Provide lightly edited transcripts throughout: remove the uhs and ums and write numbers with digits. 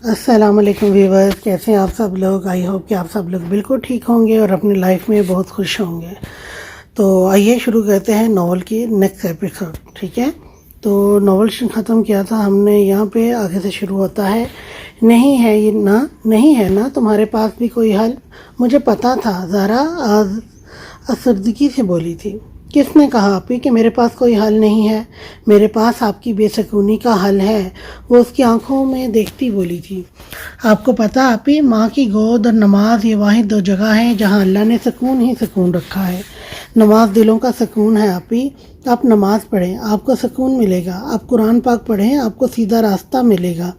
السلام علیکم ویورز، کیسے ہیں آپ سب لوگ؟ آئی ہوپ کہ آپ سب لوگ بالکل ٹھیک ہوں گے اور اپنی لائف میں بہت خوش ہوں گے۔ تو آئیے شروع کرتے ہیں ناول کی نیکسٹ ایپیسوڈ، ٹھیک ہے؟ تو ناول ختم کیا تھا ہم نے، یہاں پہ آگے سے شروع ہوتا ہے، نہیں ہے نا تمہارے پاس بھی کوئی حل؟ مجھے پتا تھا، زارا آج افسردگی سے بولی تھی۔ کس نے کہا آپی کہ میرے پاس کوئی حل نہیں ہے؟ میرے پاس آپ کی بے سکونی کا حل ہے، وہ اس کی آنکھوں میں دیکھتی بولی تھی۔ آپ کو پتا آپی، ماں کی گود اور نماز یہ واحد دو جگہ ہیں جہاں اللہ نے سکون ہی سکون رکھا ہے۔ نماز دلوں کا سکون ہے آپی، آپ نماز پڑھیں آپ کو سکون ملے گا، آپ قرآن پاک پڑھیں آپ کو سیدھا راستہ ملے گا،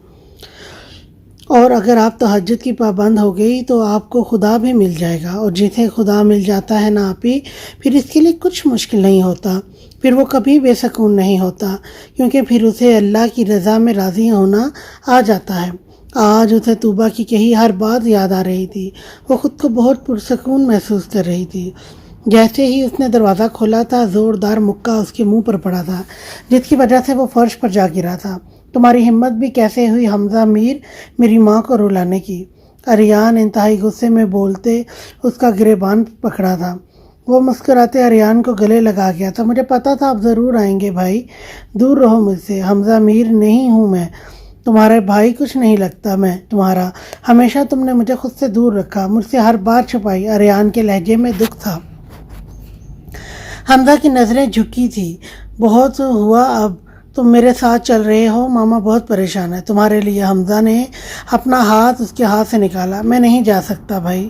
اور اگر آپ تہجد کی پابند ہو گئی تو آپ کو خدا بھی مل جائے گا، اور جسے خدا مل جاتا ہے نا آپی، پھر اس کے لیے کچھ مشکل نہیں ہوتا، پھر وہ کبھی بے سکون نہیں ہوتا، کیونکہ پھر اسے اللہ کی رضا میں راضی ہونا آ جاتا ہے۔ آج اسے توبہ کی کہی ہر بات یاد آ رہی تھی، وہ خود کو بہت پرسکون محسوس کر رہی تھی۔ جیسے ہی اس نے دروازہ کھولا تھا، زوردار مکہ اس کے منہ پر پڑا تھا، جس کی وجہ سے وہ فرش پر جا گرا تھا۔ تمہاری ہمت بھی کیسے ہوئی حمزہ میر میری ماں کو رلانے کی؟ اریان انتہائی غصے میں بولتے اس کا گریبان پکڑا تھا۔ وہ مسکراتے اریان کو گلے لگا گیا تھا۔ مجھے پتا تھا آپ ضرور آئیں گے بھائی، دور رہو مجھ سے۔ حمزہ میر نہیں ہوں میں تمہارے بھائی، کچھ نہیں لگتا میں تمہارا، ہمیشہ تم نے مجھے خود سے دور رکھا، مجھ سے ہر بات چھپائی۔ اریان کے لہجے میں دکھ تھا۔ حمزہ کی نظریں جھکی تھی۔ بہت ہوا، اب تم میرے ساتھ چل رہے ہو، ماما بہت پریشان ہے تمہارے لیے۔ حمزہ نے اپنا ہاتھ اس کے ہاتھ سے نکالا۔ میں نہیں جا سکتا بھائی۔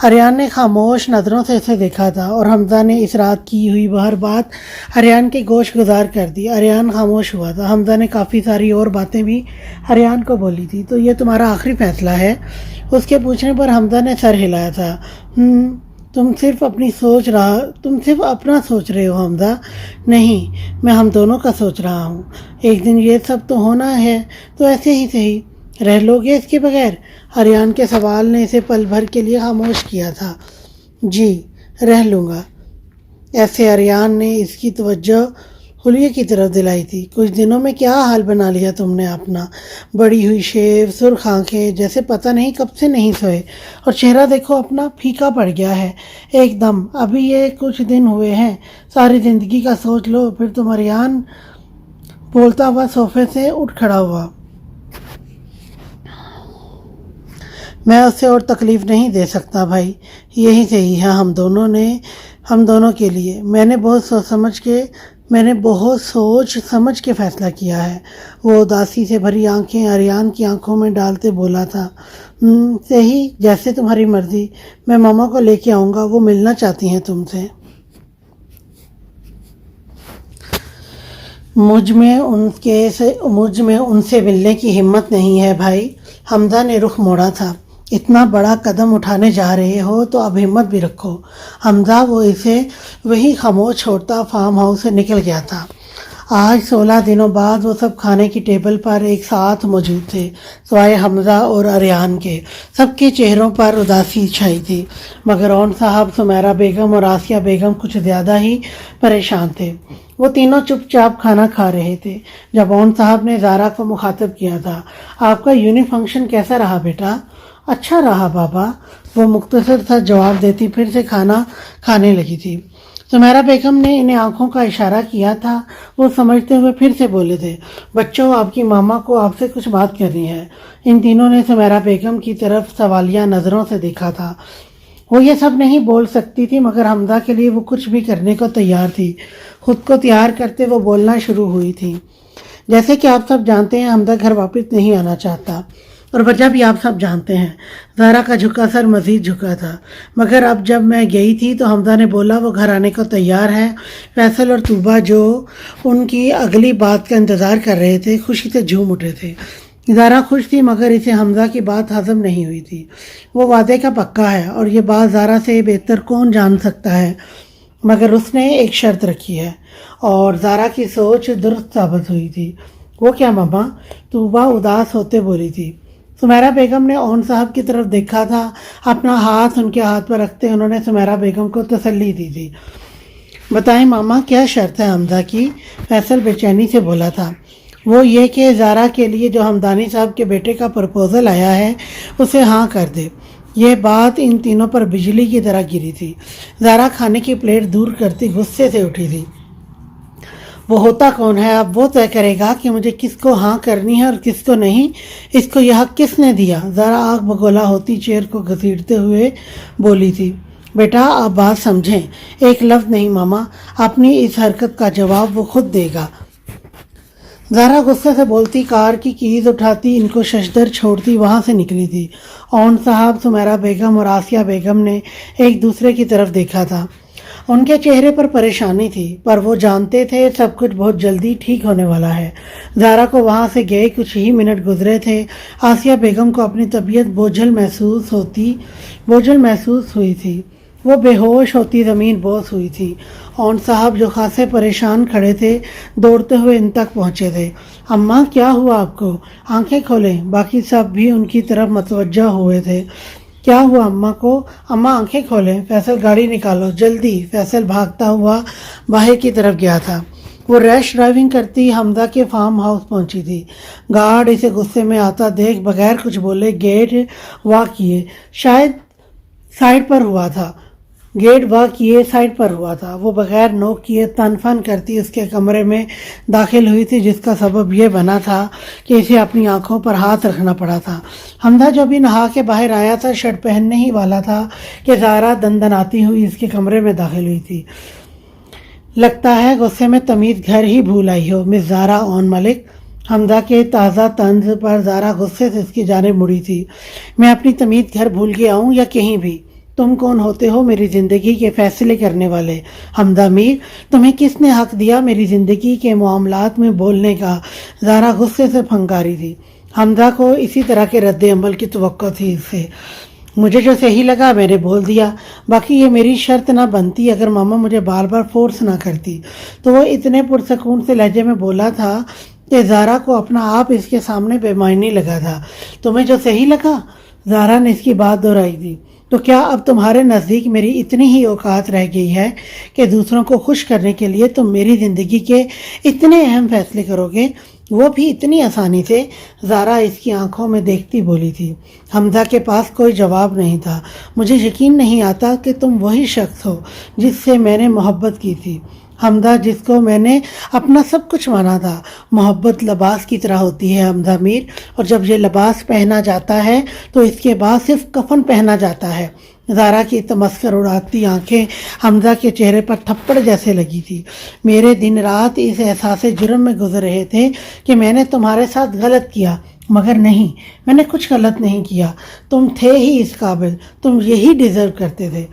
اریان نے خاموش نظروں سے اسے دیکھا تھا، اور حمزہ نے اس رات کی ہوئی ہر بات اریان کے گوش گزار کر دی۔ اریان خاموش ہوا تھا۔ حمزہ نے کافی ساری اور باتیں بھی اریان کو بولی تھی۔ تو یہ تمہارا آخری فیصلہ ہے؟ اس کے پوچھنے پر حمزہ نے سر ہلایا تھا۔ تم صرف اپنا سوچ رہے ہو حمزہ، نہیں میں ہم دونوں کا سوچ رہا ہوں۔ ایک دن یہ سب تو ہونا ہے، تو ایسے ہی صحیح رہ لو گے اس کے بغیر؟ اریان کے سوال نے اسے پل بھر کے لیے خاموش کیا تھا۔ جی رہ لوں گا۔ ایسے اریان نے اس کی توجہ حلیے کی طرف دلائی تھی۔ کچھ دنوں میں کیا حال بنا لیا تم نے اپنا، بڑی ہوئی شیو، سرخ آنکھیں، جیسے پتہ نہیں کب سے نہیں سوئے، اور چہرہ دیکھو اپنا پھیکا پڑ گیا ہے ایک دم۔ ابھی یہ کچھ دن ہوئے ہیں، ساری زندگی کا سوچ لو۔ پھر تم اریان بولتا ہوا صوفے سے اٹھ کھڑا ہوا۔ میں اسے اور تکلیف نہیں دے سکتا بھائی، یہی صحیح ہے ہم دونوں کے لیے۔ میں نے بہت سوچ سمجھ کے فیصلہ کیا ہے۔ وہ اداسی سے بھری آنکھیں اریان کی آنکھوں میں ڈالتے بولا تھا۔ صحیح، جیسے تمہاری مرضی، میں ماما کو لے کے آؤں گا، وہ ملنا چاہتی ہیں تم سے۔ مجھ میں ان سے ملنے کی ہمت نہیں ہے بھائی۔ حمزہ نے رخ موڑا تھا۔ اتنا بڑا قدم اٹھانے جا رہے ہو تو اب ہمت بھی رکھو حمزہ۔ وہ اسے وہی خاموش چھوڑتا فارم ہاؤس سے نکل گیا تھا۔ آج 16 دنوں بعد وہ سب کھانے کی ٹیبل پر ایک ساتھ موجود تھے، سوائے حمزہ اور اریان کے۔ سب کے چہروں پر اداسی چھائی تھی، مگر اون صاحب، سمیرہ بیگم اور آسیہ بیگم کچھ زیادہ ہی پریشان تھے۔ وہ تینوں چپ چاپ کھانا کھا رہے تھے جب اون صاحب نے زارا کو مخاطب کیا تھا۔ آپ کا یونی فنکشن کیسا رہا بیٹا؟ اچھا رہا بابا، وہ مختصر سا جواب دیتی پھر سے کھانا کھانے لگی تھی۔ سمیرہ بیگم نے انہیں آنکھوں کا اشارہ کیا تھا۔ وہ سمجھتے ہوئے پھر سے بولے تھے، بچوں آپ کی ماما کو آپ سے کچھ بات کرنی ہے۔ ان تینوں نے سمیرہ بیگم کی طرف سوالیہ نظروں سے دیکھا تھا۔ وہ یہ سب نہیں بول سکتی تھی، مگر حمزہ کے لیے وہ کچھ بھی کرنے کو تیار تھی۔ خود کو تیار کرتے وہ بولنا شروع ہوئی تھی۔ جیسے کہ آپ سب جانتے ہیں، حمزہ گھر واپس نہیں آنا چاہتا، اور وجہ بھی آپ سب جانتے ہیں۔ زارا کا جھکا سر مزید جھکا تھا۔ مگر اب جب میں گئی تھی تو حمزہ نے بولا وہ گھر آنے کو تیار ہے۔ فیصل اور طوبہ جو ان کی اگلی بات کا انتظار کر رہے تھے، خوشی سے جھوم اٹھے تھے۔ زارا خوش تھی، مگر اسے حمزہ کی بات ہضم نہیں ہوئی تھی۔ وہ وعدے کا پکا ہے، اور یہ بات زارا سے بہتر کون جان سکتا ہے، مگر اس نے ایک شرط رکھی ہے، اور زارا کی سوچ درست ثابت ہوئی تھی۔ وہ کیا ماما؟ طوبہ اداس ہوتے بولی تھی۔ سمیرہ بیگم نے اون صاحب کی طرف دیکھا تھا۔ اپنا ہاتھ ان کے ہاتھ پر رکھتے انہوں نے سمیرہ بیگم کو تسلی دی تھی۔ بتائیں ماما، کیا شرط ہے حمزہ کی؟ فیصل بے چینی سے بولا تھا۔ وہ یہ کہ زارا کے لیے جو ہمدانی صاحب کے بیٹے کا پرپوزل آیا ہے اسے ہاں کر دے۔ یہ بات ان تینوں پر بجلی کی طرح گری تھی۔ زارا کھانے کی پلیٹ دور کرتی غصے سے اٹھی تھی۔ وہ ہوتا کون ہے؟ اب وہ طے کرے گا کہ مجھے کس کو ہاں کرنی ہے اور کس کو نہیں۔ اس کو یہ حق کس نے دیا؟ زارا آگ بگولا ہوتی چیئر کو گھسیٹتے ہوئے بولی تھی۔ بیٹا آپ بات سمجھیں، ایک لفظ نہیں ماما، اپنی اس حرکت کا جواب وہ خود دے گا۔ زارا غصے سے بولتی کار کی کیز اٹھاتی ان کو ششدر چھوڑتی وہاں سے نکلی تھی۔ اون صاحب، سمیرہ بیگم اور آسیہ بیگم نے ایک دوسرے کی طرف دیکھا تھا۔ ان کے چہرے پر پریشانی تھی، پر وہ جانتے تھے سب کچھ بہت جلدی ٹھیک ہونے والا ہے۔ زارا کو وہاں سے گئے کچھ ہی منٹ گزرے تھے، آسیہ بیگم کو اپنی طبیعت بوجھل محسوس ہوئی تھی۔ وہ بے ہوش ہوتی زمین بوس ہوئی تھی۔ اون صاحب جو خاصے پریشان کھڑے تھے دوڑتے ہوئے ان تک پہنچے تھے۔ اماں کیا ہوا آپ کو؟ آنکھیں کھولیں۔ باقی سب بھی ان کی طرف متوجہ ہوئے تھے۔ کیا ہوا اماں کو؟ اماں آنکھیں کھولیں، فیصل گاڑی نکالو جلدی۔ فیصل بھاگتا ہوا باہر کی طرف گیا تھا۔ وہ ریش ڈرائیونگ کرتی حمزہ کے فارم ہاؤس پہنچی تھی۔ گارڈ اسے غصے میں آتا دیکھ بغیر کچھ بولے گیٹ وا کیے سائڈ پر ہوا تھا۔ وہ بغیر نوک کیے تن فن کرتی اس کے کمرے میں داخل ہوئی تھی، جس کا سبب یہ بنا تھا کہ اسے اپنی آنکھوں پر ہاتھ رکھنا پڑا تھا۔ حمزہ جو بھی نہا کے باہر آیا تھا شرٹ پہننے ہی والا تھا کہ زارا دندناتی ہوئی اس کے کمرے میں داخل ہوئی تھی۔ لگتا ہے غصے میں تمیز گھر ہی بھول آئی ہو مس زارا اون ملک۔ حمزہ کے تازہ طنز پر زارا غصے سے اس کی جانب مڑی تھی۔ میں اپنی تمیز گھر بھول گیا ہوں یا کہیں بھی؟ تم کون ہوتے ہو میری زندگی کے فیصلے کرنے والے؟ حمزہ میر، تمہیں کس نے حق دیا میری زندگی کے معاملات میں بولنے کا؟ زارا غصے سے پھنکاری تھی۔ حمزہ کو اسی طرح کے رد عمل کی توقع تھی اس سے۔ مجھے جو صحیح لگا میں نے بول دیا، باقی یہ میری شرط نہ بنتی اگر ماما مجھے بار بار فورس نہ کرتی۔ تو وہ اتنے پرسکون سے لہجے میں بولا تھا کہ زارا کو اپنا آپ اس کے سامنے بے معنی لگا تھا۔ تمہیں جو صحیح لگا؟ زارا نے اس کی بات دہرائی تھی۔ تو کیا اب تمہارے نزدیک میری اتنی ہی اوقات رہ گئی ہے کہ دوسروں کو خوش کرنے کے لیے تم میری زندگی کے اتنے اہم فیصلے کرو گے، وہ بھی اتنی آسانی سے؟ زارا اس کی آنکھوں میں دیکھتی بولی تھی۔ حمزہ کے پاس کوئی جواب نہیں تھا۔ مجھے یقین نہیں آتا کہ تم وہی شخص ہو جس سے میں نے محبت کی تھی، حمزہ، جس کو میں نے اپنا سب کچھ مانا تھا۔ محبت لباس کی طرح ہوتی ہے حمزہ میر، اور جب یہ لباس پہنا جاتا ہے تو اس کے بعد صرف کفن پہنا جاتا ہے۔ زارا کی تمسخر اڑاتی آنکھیں حمزہ کے چہرے پر تھپڑ جیسے لگی تھی۔ میرے دن رات اس احساس جرم میں گزر رہے تھے کہ میں نے تمہارے ساتھ غلط کیا، مگر نہیں، میں نے کچھ غلط نہیں کیا۔ تم تھے ہی اس قابل، تم یہی ڈیزرو کرتے تھے۔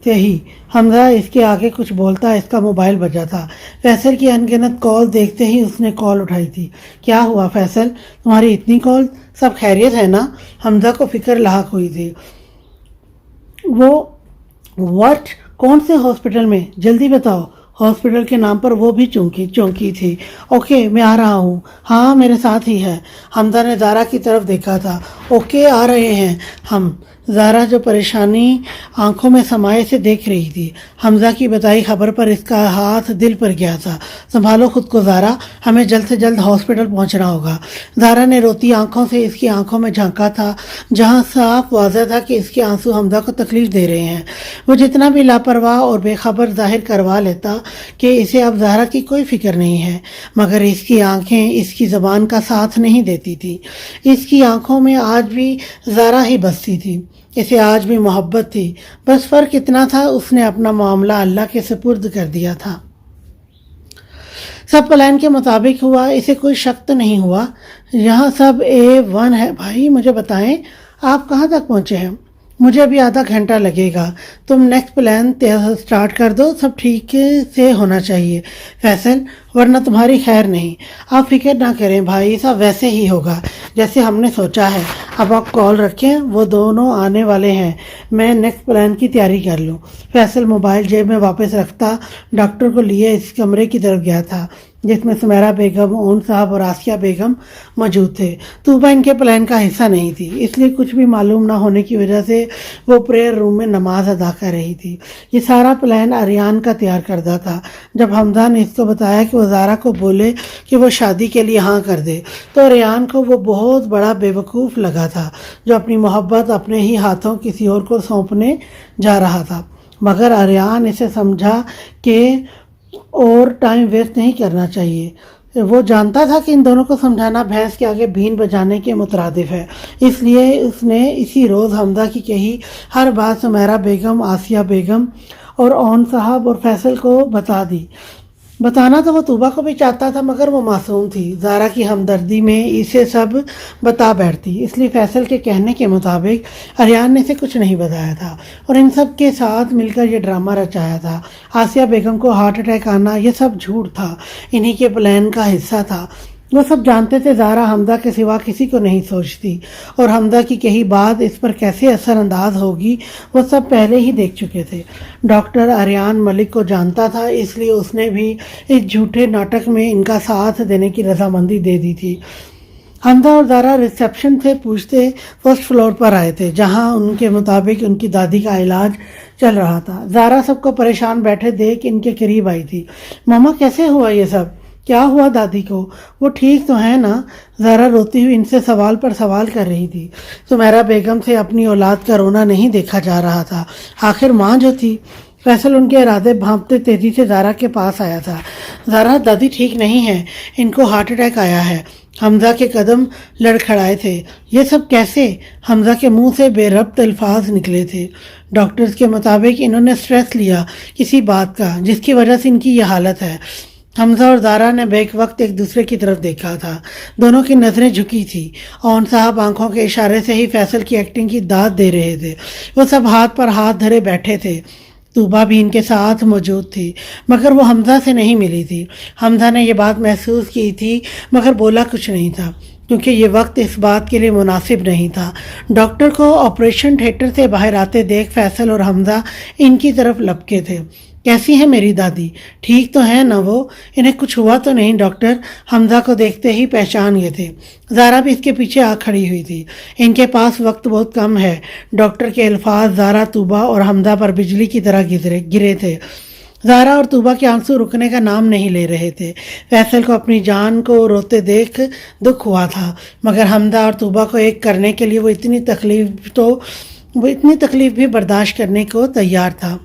صحیح۔ حمزہ اس کے آگے کچھ بولتا اس کا موبائل بجا تھا۔ فیصل کی ان گنت کال دیکھتے ہی اس نے کال اٹھائی تھی۔ کیا ہوا فیصل؟ تمہاری اتنی کال؟ سب خیریت ہے نا؟ حمزہ کو فکر لاحق ہوئی تھی۔ وہ واٹ؟ کون سے ہاسپٹل میں؟ جلدی بتاؤ۔ ہاسپٹل کے نام پر وہ بھی چونکی تھی۔ اوکے میں آ رہا ہوں۔ ہاں میرے ساتھ ہی ہے۔ حمزہ نے زارا کی طرف دیکھا تھا۔ اوکے آ رہے ہیں ہم۔ زارا جو پریشانی آنکھوں میں سمائے سے دیکھ رہی تھی۔ حمزہ کی بتائی خبر پر اس کا ہاتھ دل پر گیا تھا۔ سنبھالو خود کو زارا، ہمیں جلد سے جلد ہاسپٹل پہنچنا ہوگا۔ زارا نے روتی آنکھوں سے اس کی آنکھوں میں جھانکا تھا، جہاں صاف واضح تھا کہ اس کے آنسو حمزہ کو تکلیف دے رہے ہیں۔ وہ جتنا بھی لاپرواہ اور بے خبر ظاہر کروا لیتا کہ اسے اب زارا کی کوئی فکر نہیں ہے، مگر اس کی آنکھیں اس کی زبان کا ساتھ نہیں دیتی تھی۔ اس کی آنکھوں میں آج بھی زارا ہی بستی تھی، اسے آج بھی محبت تھی۔ بس فرق اتنا تھا اس نے اپنا معاملہ اللہ کے سپرد کر دیا تھا۔ سب پلان کے مطابق ہوا، اسے کوئی شک تو نہیں ہوا۔ یہاں سب A1 ہے۔ بھائی مجھے بتائیں آپ کہاں تک پہنچے ہیں؟ مجھے ابھی آدھا گھنٹہ لگے گا، تم نیکسٹ پلان سٹارٹ کر دو، سب ٹھیک سے ہونا چاہیے فیصل، ورنہ تمہاری خیر نہیں۔ آپ فکر نہ کریں بھائی، سب ویسے ہی ہوگا جیسے ہم نے سوچا ہے۔ اب آپ کال رکھیں، وہ دونوں آنے والے ہیں، میں نیکسٹ پلان کی تیاری کر لوں۔ فیصل موبائل جیب میں واپس رکھتا ڈاکٹر کو لیے اس کمرے کی طرف گیا تھا۔ جس میں سمیرہ بیگم، اون صاحب اور آسیہ بیگم موجود تھے۔ طوبہ ان کے پلان کا حصہ نہیں تھی، اس لیے کچھ بھی معلوم نہ ہونے کی وجہ سے وہ پریئر روم میں نماز ادا کر رہی تھی۔ یہ سارا پلان آریان کا تیار کردہ تھا۔ جب حمزہ نے اس کو بتایا کہ وہ زارا کو بولے کہ وہ شادی کے لیے ہاں کر دے، تو آریان کو وہ بہت بڑا بے وقوف لگا تھا جو اپنی محبت اپنے ہی ہاتھوں کسی اور کو سونپنے جا رہا تھا۔ مگر آریان اسے سمجھا کہ اور ٹائم ویسٹ نہیں کرنا چاہیے۔ وہ جانتا تھا کہ ان دونوں کو سمجھانا بھینس کے آگے بھین بجانے کے مترادف ہے، اس لیے اس نے اسی روز حمزہ کی کہی ہر بات سمیرہ بیگم، آسیہ بیگم اور اون صاحب اور فیصل کو بتا دی۔ بتانا تو وہ طوبہ کو بھی چاہتا تھا، مگر وہ معصوم تھی۔ زارا کی ہمدردی میں اسے سب بتا بیٹھتی، اس لیے فیصل کے کہنے کے مطابق آریان نے اسے کچھ نہیں بتایا تھا اور ان سب کے ساتھ مل کر یہ ڈرامہ رچایا تھا۔ آسیہ بیگم کو ہارٹ اٹیک آنا یہ سب جھوٹ تھا، انہی کے پلان کا حصہ تھا۔ وہ سب جانتے تھے زارا حمزہ کے سوا کسی کو نہیں سوچتی، اور حمزہ کی کہی بات اس پر کیسے اثر انداز ہوگی وہ سب پہلے ہی دیکھ چکے تھے۔ ڈاکٹر آریان ملک کو جانتا تھا، اس لیے اس نے بھی اس جھوٹے ناٹک میں ان کا ساتھ دینے کی رضامندی دے دی تھی۔ حمزہ اور زارا ریسیپشن سے پوچھتے فرسٹ فلور پر آئے تھے، جہاں ان کے مطابق ان کی دادی کا علاج چل رہا تھا۔ زارا سب کو پریشان بیٹھے دیکھ ان کے قریب آئی تھی۔ ماما کیسے ہوا یہ سب؟ کیا ہوا دادی کو؟ وہ ٹھیک تو ہے نا؟ زارا روتی ہوئی ان سے سوال پر سوال کر رہی تھی۔ سمیرہ بیگم سے اپنی اولاد کا رونا نہیں دیکھا جا رہا تھا، آخر ماں جو تھی۔ فیصل ان کے ارادے بھانپتے تیزی سے زارا کے پاس آیا تھا۔ زارا دادی ٹھیک نہیں ہے، ان کو ہارٹ اٹیک آیا ہے۔ حمزہ کے قدم لڑکھڑائے تھے۔ یہ سب کیسے؟ حمزہ کے منہ سے بے ربط الفاظ نکلے تھے۔ ڈاکٹرز کے مطابق انہوں نے سٹریس لیا کسی بات کا، جس کی وجہ سے ان کی یہ حالت ہے۔ حمزہ اور زارا نے بیک وقت ایک دوسرے کی طرف دیکھا تھا، دونوں کی نظریں جھکی تھی۔ اون صاحب آنکھوں کے اشارے سے ہی فیصل کی ایکٹنگ کی داد دے رہے تھے۔ وہ سب ہاتھ پر ہاتھ دھرے بیٹھے تھے۔ طوبہ بھی ان کے ساتھ موجود تھی، مگر وہ حمزہ سے نہیں ملی تھی۔ حمزہ نے یہ بات محسوس کی تھی، مگر بولا کچھ نہیں تھا، کیونکہ یہ وقت اس بات کے لیے مناسب نہیں تھا۔ ڈاکٹر کو آپریشن تھیٹر سے باہر آتے دیکھ فیصل اور حمزہ ان کی طرف لپکے تھے۔ کیسی ہے میری دادی؟ ٹھیک تو ہے نا وہ؟ انہیں کچھ ہوا تو نہیں ڈاکٹر؟ حمزہ کو دیکھتے ہی پہچان گئے تھے۔ زارا بھی اس کے پیچھے آ کھڑی ہوئی تھی۔ ان کے پاس وقت بہت کم ہے۔ ڈاکٹر کے الفاظ زارا، طوبہ اور حمزہ پر بجلی کی طرح گرے تھے۔ زارا اور طوبہ کے آنسو رکنے کا نام نہیں لے رہے تھے۔ فیصل کو اپنی جان کو روتے دیکھ دکھ ہوا تھا، مگر حمزہ اور طوبہ کو ایک کرنے کے لیے وہ اتنی تکلیف بھی برداشت کرنے کو تیار تھا۔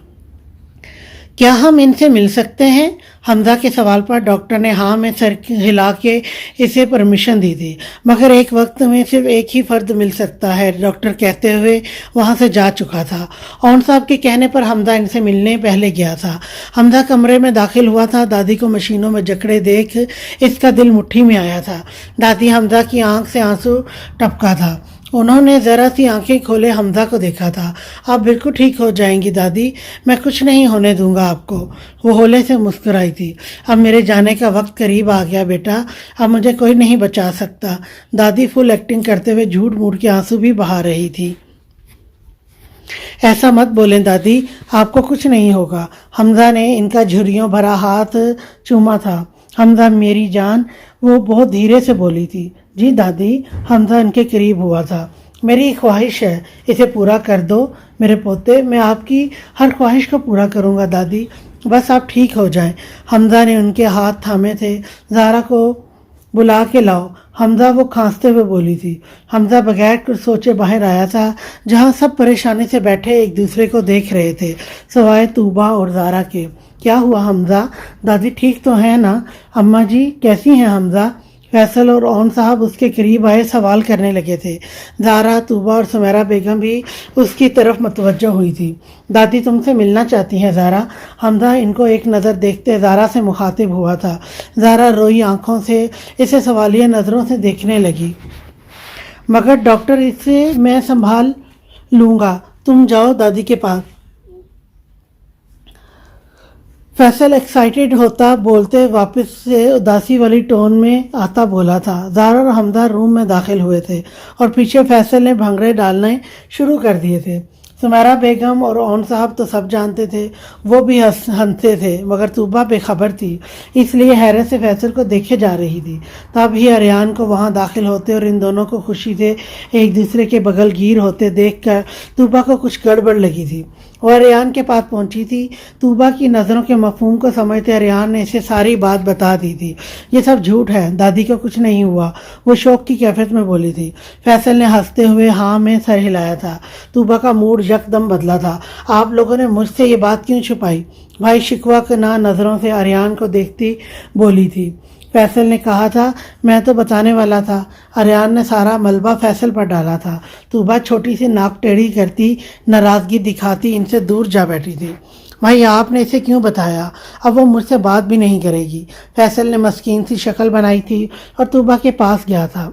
کیا ہم ان سے مل سکتے ہیں؟ حمزہ کے سوال پر ڈاکٹر نے ہاں میں سر ہلا کے اسے پرمیشن دی تھی، مگر ایک وقت میں صرف ایک ہی فرد مل سکتا ہے، ڈاکٹر کہتے ہوئے وہاں سے جا چکا تھا۔ اون صاحب کے کہنے پر حمزہ ان سے ملنے پہلے گیا تھا۔ حمزہ کمرے میں داخل ہوا تھا۔ دادی کو مشینوں میں جکڑے دیکھ اس کا دل مٹھی میں آیا تھا۔ دادی حمزہ کی آنکھ سے آنسو ٹپکا تھا۔ انہوں نے ذرا سی آنکھیں کھولے حمزہ کو دیکھا تھا۔ آپ بالکل ٹھیک ہو جائیں گی دادی، میں کچھ نہیں ہونے دوں گا آپ کو۔ وہ ہولے سے مسکرائی تھی۔ اب میرے جانے کا وقت قریب آ گیا بیٹا، اب مجھے کوئی نہیں بچا سکتا۔ دادی فل ایکٹنگ کرتے ہوئے جھوٹ موٹ کے آنسو بھی بہا رہی تھی۔ ایسا مت بولیں دادی، آپ کو کچھ نہیں ہوگا۔ حمزہ نے ان کا جھریوں بھرا ہاتھ چوما تھا۔ حمزہ میری جان، وہ بہت دھیرے سے بولی تھی۔ جی دادی۔ حمزہ ان کے قریب ہوا تھا۔ میری خواہش ہے، اسے پورا کر دو میرے پوتے، میں آپ کی ہر خواہش کو پورا کروں گا دادی، بس آپ ٹھیک ہو جائیں۔ حمزہ نے ان کے ہاتھ تھامے تھے۔ زارا کو بلا کے لاؤ، حمزہ وہ کھانستے ہوئے بولی تھی۔ حمزہ بغیر کچھ سوچے باہر آیا تھا، جہاں سب پریشانی سے بیٹھے ایک دوسرے کو دیکھ رہے تھے سوائے طوبہ اور زارا کے۔ کیا ہوا حمزہ؟ دادی ٹھیک تو ہے نا؟ اماں جی کیسی ہیں حمزہ؟ فیصل اور اون صاحب اس کے قریب آئے سوال کرنے لگے تھے۔ زارا، طوبہ اور سمیرہ بیگم بھی اس کی طرف متوجہ ہوئی تھی۔ دادی تم سے ملنا چاہتی ہیں زارا۔ حمزہ ان کو ایک نظر دیکھتے زارا سے مخاطب ہوا تھا۔ زارا روئی آنکھوں سے اسے سوالیہ نظروں سے دیکھنے لگی۔ مگر ڈاکٹر اسے میں سنبھال لوں گا، تم جاؤ دادی کے پاس۔ فیصل ایکسائٹیڈ ہوتا بولتے واپس سے اداسی والی ٹون میں آتا بولا تھا۔ زارا اور حمزہ روم میں داخل ہوئے تھے اور پیچھے فیصل نے بھنگڑے ڈالنے شروع کر دیے تھے۔ سمیرہ بیگم اور اون صاحب تو سب جانتے تھے، وہ بھی ہنستے تھے، مگر طوبہ بے خبر تھی، اس لیے حیرت سے فیصل کو دیکھے جا رہی تھی۔ تب ہی اریان کو وہاں داخل ہوتے اور ان دونوں کو خوشی سے ایک دوسرے کے بغل گیر ہوتے دیکھ کر طوبہ کو کچھ گڑبڑ لگی تھی۔ وہ اریان کے پاس پہنچی تھی۔ طوبہ کی نظروں کے مفہوم کو سمجھتے اریان نے اسے ساری بات بتا دی تھی۔ یہ سب جھوٹ ہے، دادی کو کچھ نہیں ہوا، وہ شوق کی کیفیت میں بولی تھی۔ فیصل نے ہنستے ہوئے ہاں میں سر ہلایا تھا۔ طوبہ کا موڈ یکدم بدلا تھا۔ آپ لوگوں نے مجھ سے یہ بات کیوں چھپائی؟ بھائی شکوہ کناں نظروں سے اریان کو دیکھتی بولی تھی۔ فیصل نے کہا تھا میں تو بتانے والا تھا۔ اریان نے سارا ملبہ فیصل پر ڈالا تھا۔ طوبہ چھوٹی سی ناک ٹیڑھی کرتی، ناراضگی دکھاتی ان سے دور جا بیٹھی تھی۔ بھائی آپ نے اسے کیوں بتایا؟ اب وہ مجھ سے بات بھی نہیں کرے گی۔ فیصل نے مسکین سی شکل بنائی تھی اور طوبہ کے پاس گیا تھا۔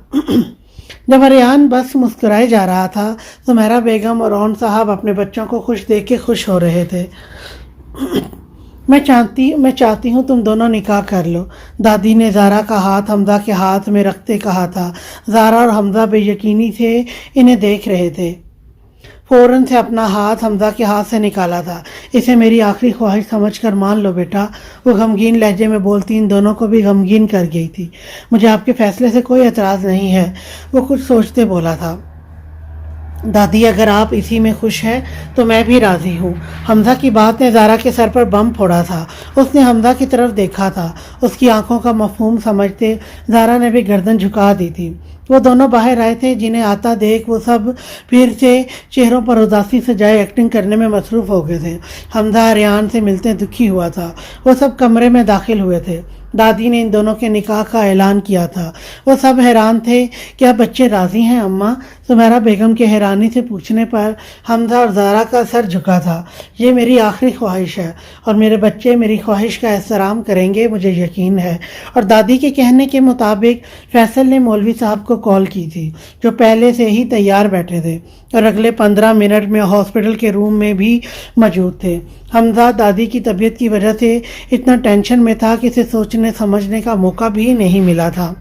جب اریان بس مسکرائے جا رہا تھا، سمیرہ بیگم اور اون صاحب اپنے بچوں کو خوش دیکھ کے خوش ہو رہے تھے۔ میں چاہتی ہوں تم دونوں نکاح کر لو، دادی نے زارا کا ہاتھ حمزہ کے ہاتھ میں رکھتے کہا تھا۔ زارا اور حمزہ بے یقینی سے انہیں دیکھ رہے تھے۔ فوراً سے اپنا ہاتھ حمزہ کے ہاتھ سے نکالا تھا۔ اسے میری آخری خواہش سمجھ کر مان لو بیٹا، وہ غمگین لہجے میں بولتی ان دونوں کو بھی غمگین کر گئی تھی۔ مجھے آپ کے فیصلے سے کوئی اعتراض نہیں ہے، وہ کچھ سوچتے بولا تھا۔ دادی اگر آپ اسی میں خوش ہیں تو میں بھی راضی ہوں۔ حمزہ کی بات نے زارا کے سر پر بم پھوڑا تھا۔ اس نے حمزہ کی طرف دیکھا تھا۔ اس کی آنکھوں کا مفہوم سمجھتے زارا نے بھی گردن جھکا دی تھی۔ وہ دونوں باہر آئے تھے، جنہیں آتا دیکھ وہ سب پھر سے چہروں پر اداسی سے جائے ایکٹنگ کرنے میں مصروف ہو گئے تھے۔ حمزہ اریان سے ملتے دکھی ہوا تھا۔ وہ سب کمرے میں داخل ہوئے تھے۔ دادی نے ان دونوں کے نکاح کا اعلان کیا تھا۔ وہ سب حیران تھے، کیا بچے راضی ہیں اماں؟ سمیرہ بیگم کے حیرانی سے پوچھنے پر حمزہ اور زارا کا سر جھکا تھا۔ یہ میری آخری خواہش ہے اور میرے بچے میری خواہش کا احترام کریں گے، مجھے یقین ہے۔ اور دادی کے کہنے کے مطابق فیصل نے مولوی صاحب کو کال کی تھی، جو پہلے سے ہی تیار بیٹھے تھے اور اگلے 15 منٹ میں ہاسپٹل کے روم میں بھی موجود تھے۔ حمزہ دادی کی طبیعت کی وجہ سے اتنا ٹینشن میں تھا کہ اسے سوچنے سمجھنے کا موقع بھی نہیں ملا تھا۔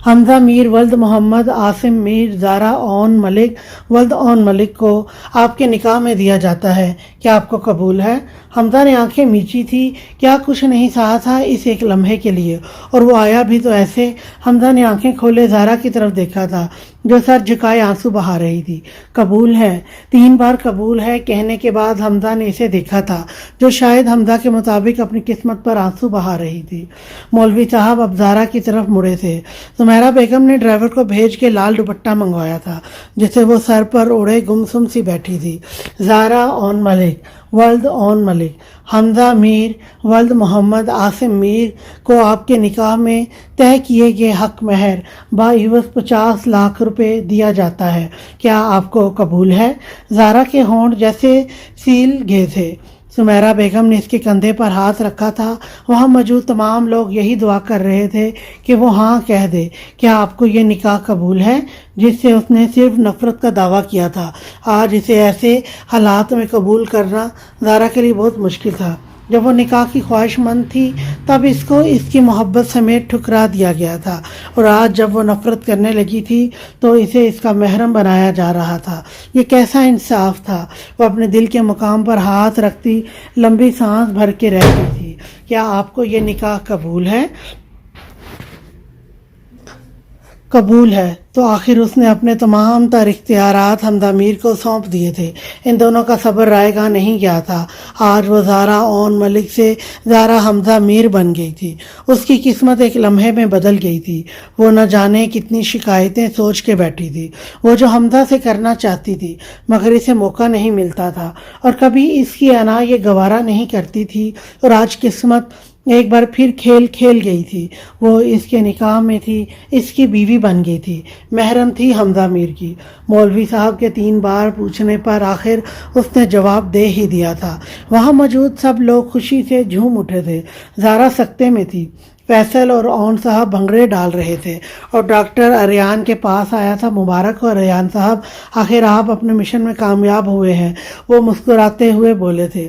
حمزہ میر ولد محمد عاصم میر زارا اون ملک ولد اون ملک کو آپ کے نکاح میں دیا جاتا ہے، کیا آپ کو قبول ہے؟ حمزہ نے آنکھیں میچی تھی، کیا کچھ نہیں سہا تھا اس ایک لمحے کے لیے، اور وہ آیا بھی تو ایسے۔ حمزہ نے آنکھیں کھولے زارا کی طرف دیکھا تھا، جو سر جھکائے آنسو بہا رہی تھی۔ قبول ہے، 3 بار قبول ہے کہنے کے بعد حمزہ نے اسے دیکھا تھا، جو شاید حمزہ کے مطابق اپنی قسمت پر آنسو بہا رہی تھی۔ مولوی صاحب اب زارا کی طرف مڑے تھے۔ سمیرہ بیگم نے ڈرائیور کو بھیج کے لال دوپٹہ منگوایا تھا، جسے وہ سر پر اوڑھے گمسم سی بیٹھی تھی۔ زارا اون ملک ولد اون ملک حمزہ میر ولد محمد عاصم میر کو آپ کے نکاح میں طے کیے گئے حق مہر بعوض 50 لاکھ روپے دیا جاتا ہے، کیا آپ کو قبول ہے؟ زارا کے ہونٹ جیسے سیل گئے تھے۔ سمیرہ بیگم نے اس کے کندھے پر ہاتھ رکھا تھا۔ وہاں موجود تمام لوگ یہی دعا کر رہے تھے کہ وہ ہاں کہہ دے۔ کیا آپ کو یہ نکاح قبول ہے جس سے اس نے صرف نفرت کا دعویٰ کیا تھا؟ آج اسے ایسے حالات میں قبول کرنا زارا کے لیے بہت مشکل تھا۔ جب وہ نکاح کی خواہش مند تھی تب اس کو اس کی محبت سمیت ٹھکرا دیا گیا تھا، اور آج جب وہ نفرت کرنے لگی تھی تو اسے اس کا محرم بنایا جا رہا تھا۔ یہ کیسا انصاف تھا؟ وہ اپنے دل کے مقام پر ہاتھ رکھتی لمبی سانس بھر کے رہتی تھی۔ کیا آپ کو یہ نکاح قبول ہے؟ قبول ہے۔ تو آخر اس نے اپنے تمام تر اختیارات حمزہ میر کو سونپ دیے تھے۔ ان دونوں کا صبر رائے گاہ نہیں گیا تھا۔ آج وہ زارا اون ملک سے زارا حمزہ میر بن گئی تھی۔ اس کی قسمت ایک لمحے میں بدل گئی تھی۔ وہ نہ جانے کتنی شکایتیں سوچ کے بیٹھی تھی، وہ جو حمزہ سے کرنا چاہتی تھی، مگر اسے موقع نہیں ملتا تھا، اور کبھی اس کی انا یہ گوارا نہیں کرتی تھی، اور آج قسمت ایک بار پھر کھیل گئی تھی۔ وہ اس کے نکاح میں تھی، اس کی بیوی بن گئی تھی، محرم تھی حمزہ میر کی۔ مولوی صاحب کے 3 بار پوچھنے پر آخر اس نے جواب دے ہی دیا تھا۔ وہاں موجود سب لوگ خوشی سے جھوم اٹھے تھے۔ زارا سکتے میں تھی۔ فیصل اور اون صاحب بھنگڑے ڈال رہے تھے، اور ڈاکٹر اریان کے پاس آیا تھا۔ مبارک ہو اریان صاحب، آخر آپ اپنے مشن میں کامیاب ہوئے ہیں، وہ مسکراتے ہوئے بولے تھے۔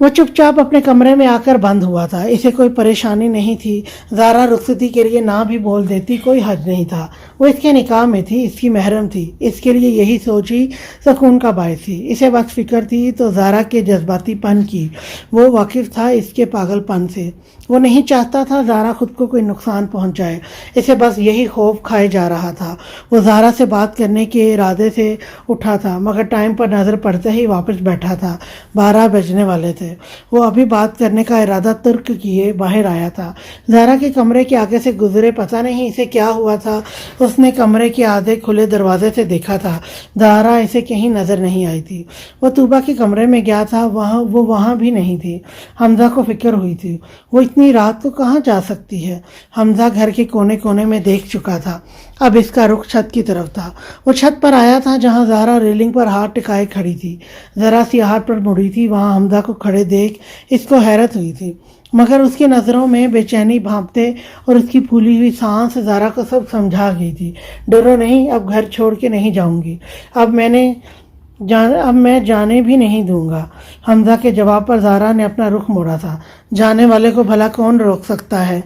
وہ چپ چاپ اپنے کمرے میں آ کر بند ہوا تھا. اسے کوئی پریشانی نہیں تھی. زارا رخصتی کے لیے نہ بھی بول دیتی، کوئی حرج نہیں تھا. وہ اس کے نکاح میں تھی، اس کی محرم تھی. اس کے لیے یہی سوچ ہی سکون کا باعث تھی. اسے بس فکر تھی تو زارا کے جذباتی پن کی. وہ واقف تھا اس کے پاگل پن سے. وہ نہیں چاہتا تھا زارا خود کو کوئی نقصان پہنچائے. اسے بس یہی خوف کھائے جا رہا تھا. وہ زارا سے بات کرنے کے ارادے سے اٹھا تھا، مگر ٹائم پر نظر پڑتے ہی واپس بیٹھا تھا. 12 بجنے والے تھے. وہ ابھی بات کرنے کا ارادہ ترک کیے باہر آیا تھا. زارا کے کمرے کے آگے سے گزرے. پتہ نہیں اسے کیا ہوا تھا. اس نے کمرے کے آدھے کھلے دروازے سے دیکھا تھا. زارا اسے کہیں نظر نہیں آئی تھی. وہ طوبہ کے کمرے میں گیا تھا، وہ وہاں بھی نہیں تھی. حمزہ کو فکر ہوئی تھی، وہ اتنی رات کو کہاں جا سکتی ہے. حمزہ گھر کے کونے کونے میں دیکھ چکا تھا. اب اس کا رخ چھت کی طرف تھا. وہ چھت پر آیا تھا جہاں زارا ریلنگ پر ہاتھ ٹکائے کھڑی تھی. ذرا سی ہاتھ پر مڑی تھی. وہاں حمزہ کو کھڑے دیکھ اس کو حیرت ہوئی تھی، مگر اس کی نظروں میں بے چینی بھانپتے اور اس کی پھولی ہوئی سانس زارا کو سب سمجھا گئی تھی. ڈرو نہیں، اب گھر چھوڑ کے نہیں جاؤں گی. اب میں جانے بھی نہیں دوں گا. حمزہ کے جواب پر زارا نے اپنا رخ موڑا تھا. جانے والے کو بھلا کون روک سکتا ہے.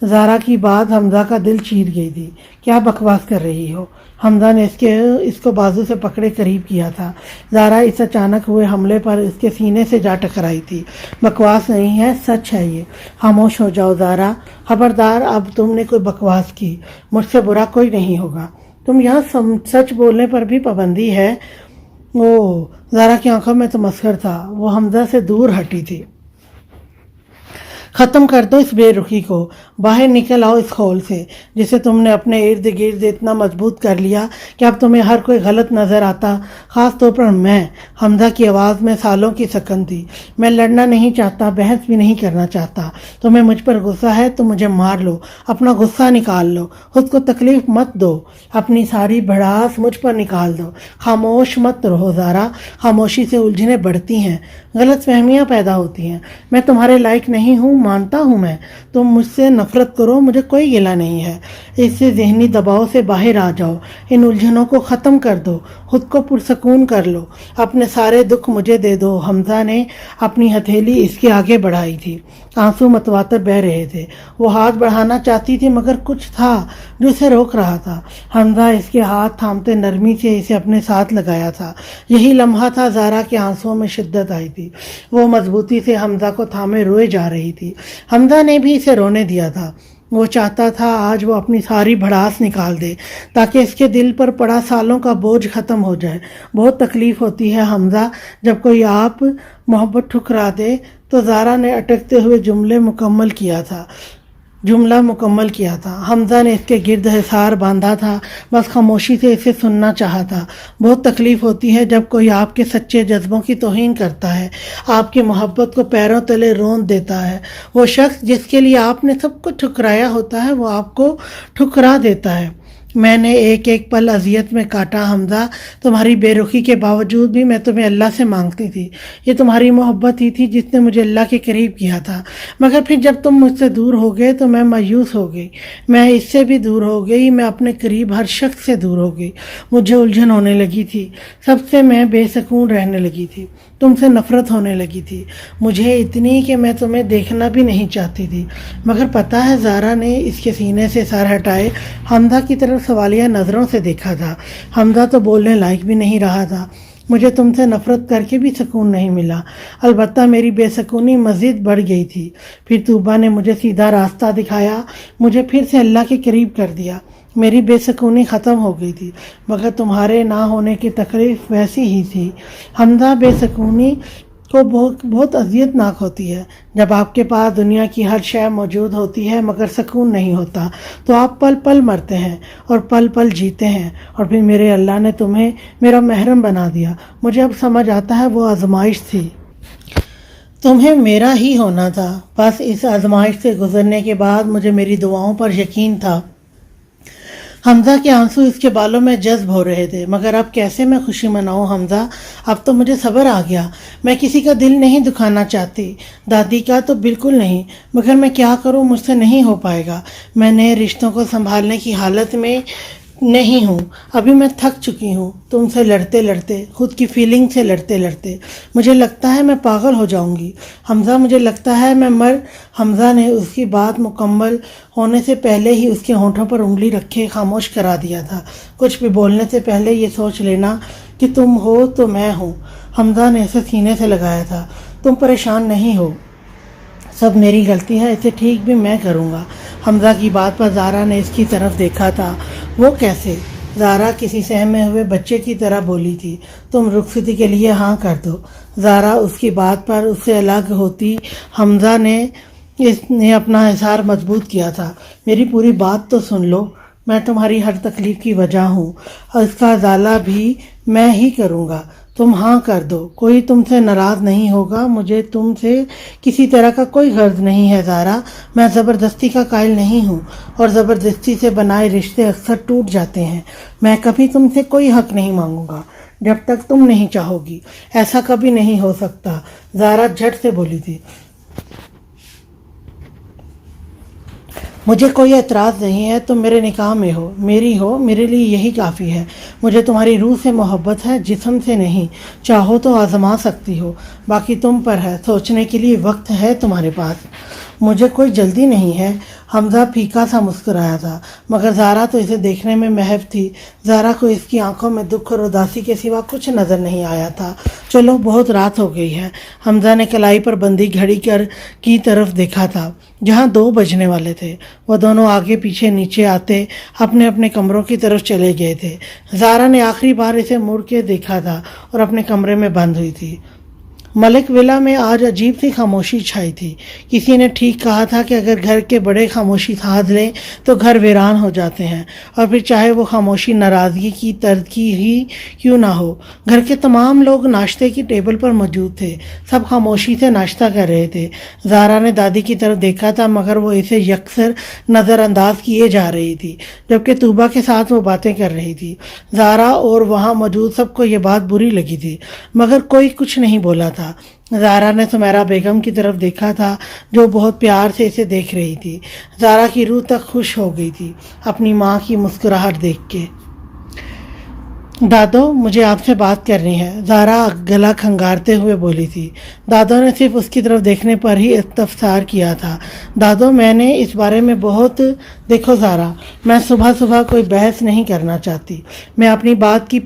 زارا کی بات حمزہ کا دل چیر گئی تھی. کیا بکواس کر رہی ہو. حمزہ نے اس کو بازو سے پکڑے قریب کیا تھا. زارا اس اچانک ہوئے حملے پر اس کے سینے سے جا ٹکرائی تھی. بکواس نہیں ہے، سچ ہے یہ. خاموش ہو جاؤ زارا. خبردار، اب تم نے کوئی بکواس کی. مجھ سے برا کوئی نہیں ہوگا. تم یہاں سچ بولنے پر بھی پابندی ہے. زارا کی آنکھوں میں تمسخر تھا. وہ حمزہ سے دور ہٹی تھی. ختم کر دو اس بے رخی کو. باہر نکل آؤ اس خول سے جسے تم نے اپنے ارد گرد اتنا مضبوط کر لیا کہ اب تمہیں ہر کوئی غلط نظر آتا، خاص طور پر میں. حمزہ کی آواز میں سالوں کی سکن تھی. میں لڑنا نہیں چاہتا، بحث بھی نہیں کرنا چاہتا. تمہیں مجھ پر غصہ ہے تو مجھے مار لو، اپنا غصہ نکال لو. خود کو تکلیف مت دو، اپنی ساری بھڑاس مجھ پر نکال دو. خاموش مت رہو زارا. خاموشی سے الجھنیں بڑھتی ہیں، غلط فہمیاں پیدا ہوتی ہیں. میں تمہارے لائق نہیں ہوں، مانتا ہوں میں. تم مجھ سے نفرت کرو، مجھے کوئی گلہ نہیں ہے. اس سے ذہنی دباؤ سے باہر آ جاؤ. ان الجھنوں کو ختم کر دو. خود کو پرسکون کر لو. اپنے سارے دکھ مجھے دے دو. حمزہ نے اپنی ہتھیلی اس کے آگے بڑھائی تھی. آنسو متواتر بہہ رہے تھے. وہ ہاتھ بڑھانا چاہتی تھی مگر کچھ تھا جو اسے روک رہا تھا. حمزہ اس کے ہاتھ تھامتے نرمی سے اسے اپنے ساتھ لگایا تھا. یہی لمحہ تھا. زارا کے آنسوؤں میں شدت آئی تھی. وہ مضبوطی سے حمزہ کو تھامے روئے جا رہی تھی. حمزہ نے بھی اسے رونے دیا تھا. وہ چاہتا تھا آج وہ اپنی ساری بھڑاس نکال دے تاکہ اس کے دل پر پڑا سالوں کا بوجھ ختم ہو جائے. بہت تکلیف ہوتی ہے حمزہ جب کوئی آپ محبت ٹھکرا دے. تو زارا نے اٹکتے ہوئے جملہ مکمل کیا تھا. حمزہ نے اس کے گرد حصار باندھا تھا، بس خاموشی سے اسے سننا چاہا تھا. بہت تکلیف ہوتی ہے جب کوئی آپ کے سچے جذبوں کی توہین کرتا ہے، آپ کی محبت کو پیروں تلے روند دیتا ہے. وہ شخص جس کے لیے آپ نے سب کچھ ٹھکرایا ہوتا ہے وہ آپ کو ٹھکرا دیتا ہے. میں نے ایک ایک پل اذیت میں کاٹا حمزہ. تمہاری بے رخی کے باوجود بھی میں تمہیں اللہ سے مانگتی تھی. یہ تمہاری محبت ہی تھی جس نے مجھے اللہ کے قریب کیا تھا. مگر پھر جب تم مجھ سے دور ہو گئے تو میں مایوس ہو گئی. میں اس سے بھی دور ہو گئی. میں اپنے قریب ہر شخص سے دور ہو گئی. مجھے الجھن ہونے لگی تھی. سب سے میں بے سکون رہنے لگی تھی. تم سے نفرت ہونے لگی تھی. مجھے اتنی کہ میں تمہیں دیکھنا بھی نہیں چاہتی تھی. مگر پتہ ہے، زارا نے اس کے سینے سے سر ہٹائے حمزہ کی طرف سوالیہ نظروں سے دیکھا تھا. حمزہ تو بولنے لائق بھی نہیں رہا تھا. مجھے تم سے نفرت کر کے بھی سکون نہیں ملا. البتہ میری بے سکونی مزید بڑھ گئی تھی. پھر طوبہ نے مجھے سیدھا راستہ دکھایا، مجھے پھر سے اللہ کے قریب کر دیا. میری بے سکونی ختم ہو گئی تھی، مگر تمہارے نہ ہونے کی تکلیف ویسی ہی تھی. حمزہ، بے سکونی کو بہت اذیت ناک ہوتی ہے. جب آپ کے پاس دنیا کی ہر شے موجود ہوتی ہے مگر سکون نہیں ہوتا تو آپ پل پل مرتے ہیں اور پل پل جیتے ہیں. اور پھر میرے اللہ نے تمہیں میرا محرم بنا دیا. مجھے اب سمجھ آتا ہے وہ آزمائش تھی. تمہیں میرا ہی ہونا تھا. بس اس آزمائش سے گزرنے کے بعد مجھے میری دعاؤں پر یقین تھا. حمزہ کے آنسو اس کے بالوں میں جذب ہو رہے تھے. مگر اب کیسے میں خوشی مناؤں حمزہ؟ اب تو مجھے صبر آ گیا. میں کسی کا دل نہیں دکھانا چاہتی، دادی کا تو بالکل نہیں. مگر میں کیا کروں، مجھ سے نہیں ہو پائے گا. میں نئے رشتوں کو سنبھالنے کی حالت میں نہیں ہوں، ابھی میں تھک چکی ہوں تم سے لڑتے لڑتے، خود کی فیلنگ سے لڑتے لڑتے۔ مجھے لگتا ہے میں پاگل ہو جاؤں گی حمزہ، مجھے لگتا ہے میں حمزہ نے اس کی بات مکمل ہونے سے پہلے ہی اس کے ہونٹوں پر انگلی رکھے خاموش کرا دیا تھا۔ کچھ بھی بولنے سے پہلے یہ سوچ لینا کہ تم ہو تو میں ہوں۔ حمزہ نے اسے سینے سے لگایا تھا۔ تم پریشان نہیں ہو، سب میری غلطی ہے، اسے ٹھیک بھی میں کروں گا۔ حمزہ کی بات پر زارا نے اس کی طرف دیکھا تھا۔ وہ کیسے؟ زارا کسی سہمے ہوئے بچے کی طرح بولی تھی۔ تم رخصتی کے لیے ہاں کر دو۔ زارا اس کی بات پر اس سے الگ ہوتی۔ حمزہ نے اپنا اظہار مضبوط کیا تھا۔ میری پوری بات تو سن لو، میں تمہاری ہر تکلیف کی وجہ ہوں اور اس کا ازالہ بھی میں ہی کروں گا۔ تم ہاں کر دو، کوئی تم سے ناراض نہیں ہوگا۔ مجھے تم سے کسی طرح کا کوئی غرض نہیں ہے زارا، میں زبردستی کا قائل نہیں ہوں اور زبردستی سے بنائے رشتے اکثر ٹوٹ جاتے ہیں۔ میں کبھی تم سے کوئی حق نہیں مانگوں گا جب تک تم نہیں چاہو گی۔ ایسا کبھی نہیں ہو سکتا، زارا جھٹ سے بولی تھی۔ مجھے کوئی اعتراض نہیں ہے، تم میرے نکاح میں ہو، میرے لیے یہی کافی ہے۔ مجھے تمہاری روح سے محبت ہے، جسم سے نہیں۔ چاہو تو آزما سکتی ہو، باقی تم پر ہے۔ سوچنے کے لیے وقت ہے تمہارے پاس۔ مجھے کوئی جلدی نہیں ہے۔ حمزہ پھیکا سا مسکرایا تھا، مگر زارا تو اسے دیکھنے میں محو تھی۔ زارا کو اس کی آنکھوں میں دکھ اور اداسی کے سوا کچھ نظر نہیں آیا تھا۔ چلو بہت رات ہو گئی ہے۔ حمزہ نے کلائی پر بندھی گھڑی کی طرف دیکھا تھا جہاں 2 بجنے والے تھے۔ وہ دونوں آگے پیچھے نیچے آتے اپنے اپنے کمروں کی طرف چلے گئے تھے۔ زارا نے آخری بار اسے مڑ کے دیکھا تھا اور اپنے کمرے میں بند ہوئی تھی۔ ملک ولا میں آج عجیب سی خاموشی چھائی تھی۔ کسی نے ٹھیک کہا تھا کہ اگر گھر کے بڑے خاموشی ساز لیں تو گھر ویران ہو جاتے ہیں، اور پھر چاہے وہ خاموشی ناراضگی کی طرز کی ہی کیوں نہ ہو۔ گھر کے تمام لوگ ناشتے کی ٹیبل پر موجود تھے، سب خاموشی سے ناشتہ کر رہے تھے۔ زارا نے دادی کی طرف دیکھا تھا، مگر وہ اسے یکسر نظر انداز کیے جا رہی تھی، جبکہ طوبا کے ساتھ وہ باتیں کر رہی تھی۔ زارا اور وہاں موجود سب کو یہ بات بری لگی تھی، مگر کوئی کچھ نہیں بولا تھا۔ زارا نے سمیرہ بیگم کی طرف دیکھا تھا جو بہت پیار سے اسے دیکھ رہی تھی۔ زارا کی روح تک خوش ہو گئی تھی اپنی ماں کی مسکراہٹ دیکھ کے۔ دادو، مجھے آپ سے بات کرنی ہے، زارا گلا کھنگارتے ہوئے بولی تھی۔ دادو نے صرف اس کی طرف دیکھنے پر ہی استفسار کیا تھا۔ دادو، میں نے اس بارے میں دیکھو زارا، میں صبح صبح کوئی بحث نہیں کرنا چاہتی۔ میں اپنی بات کی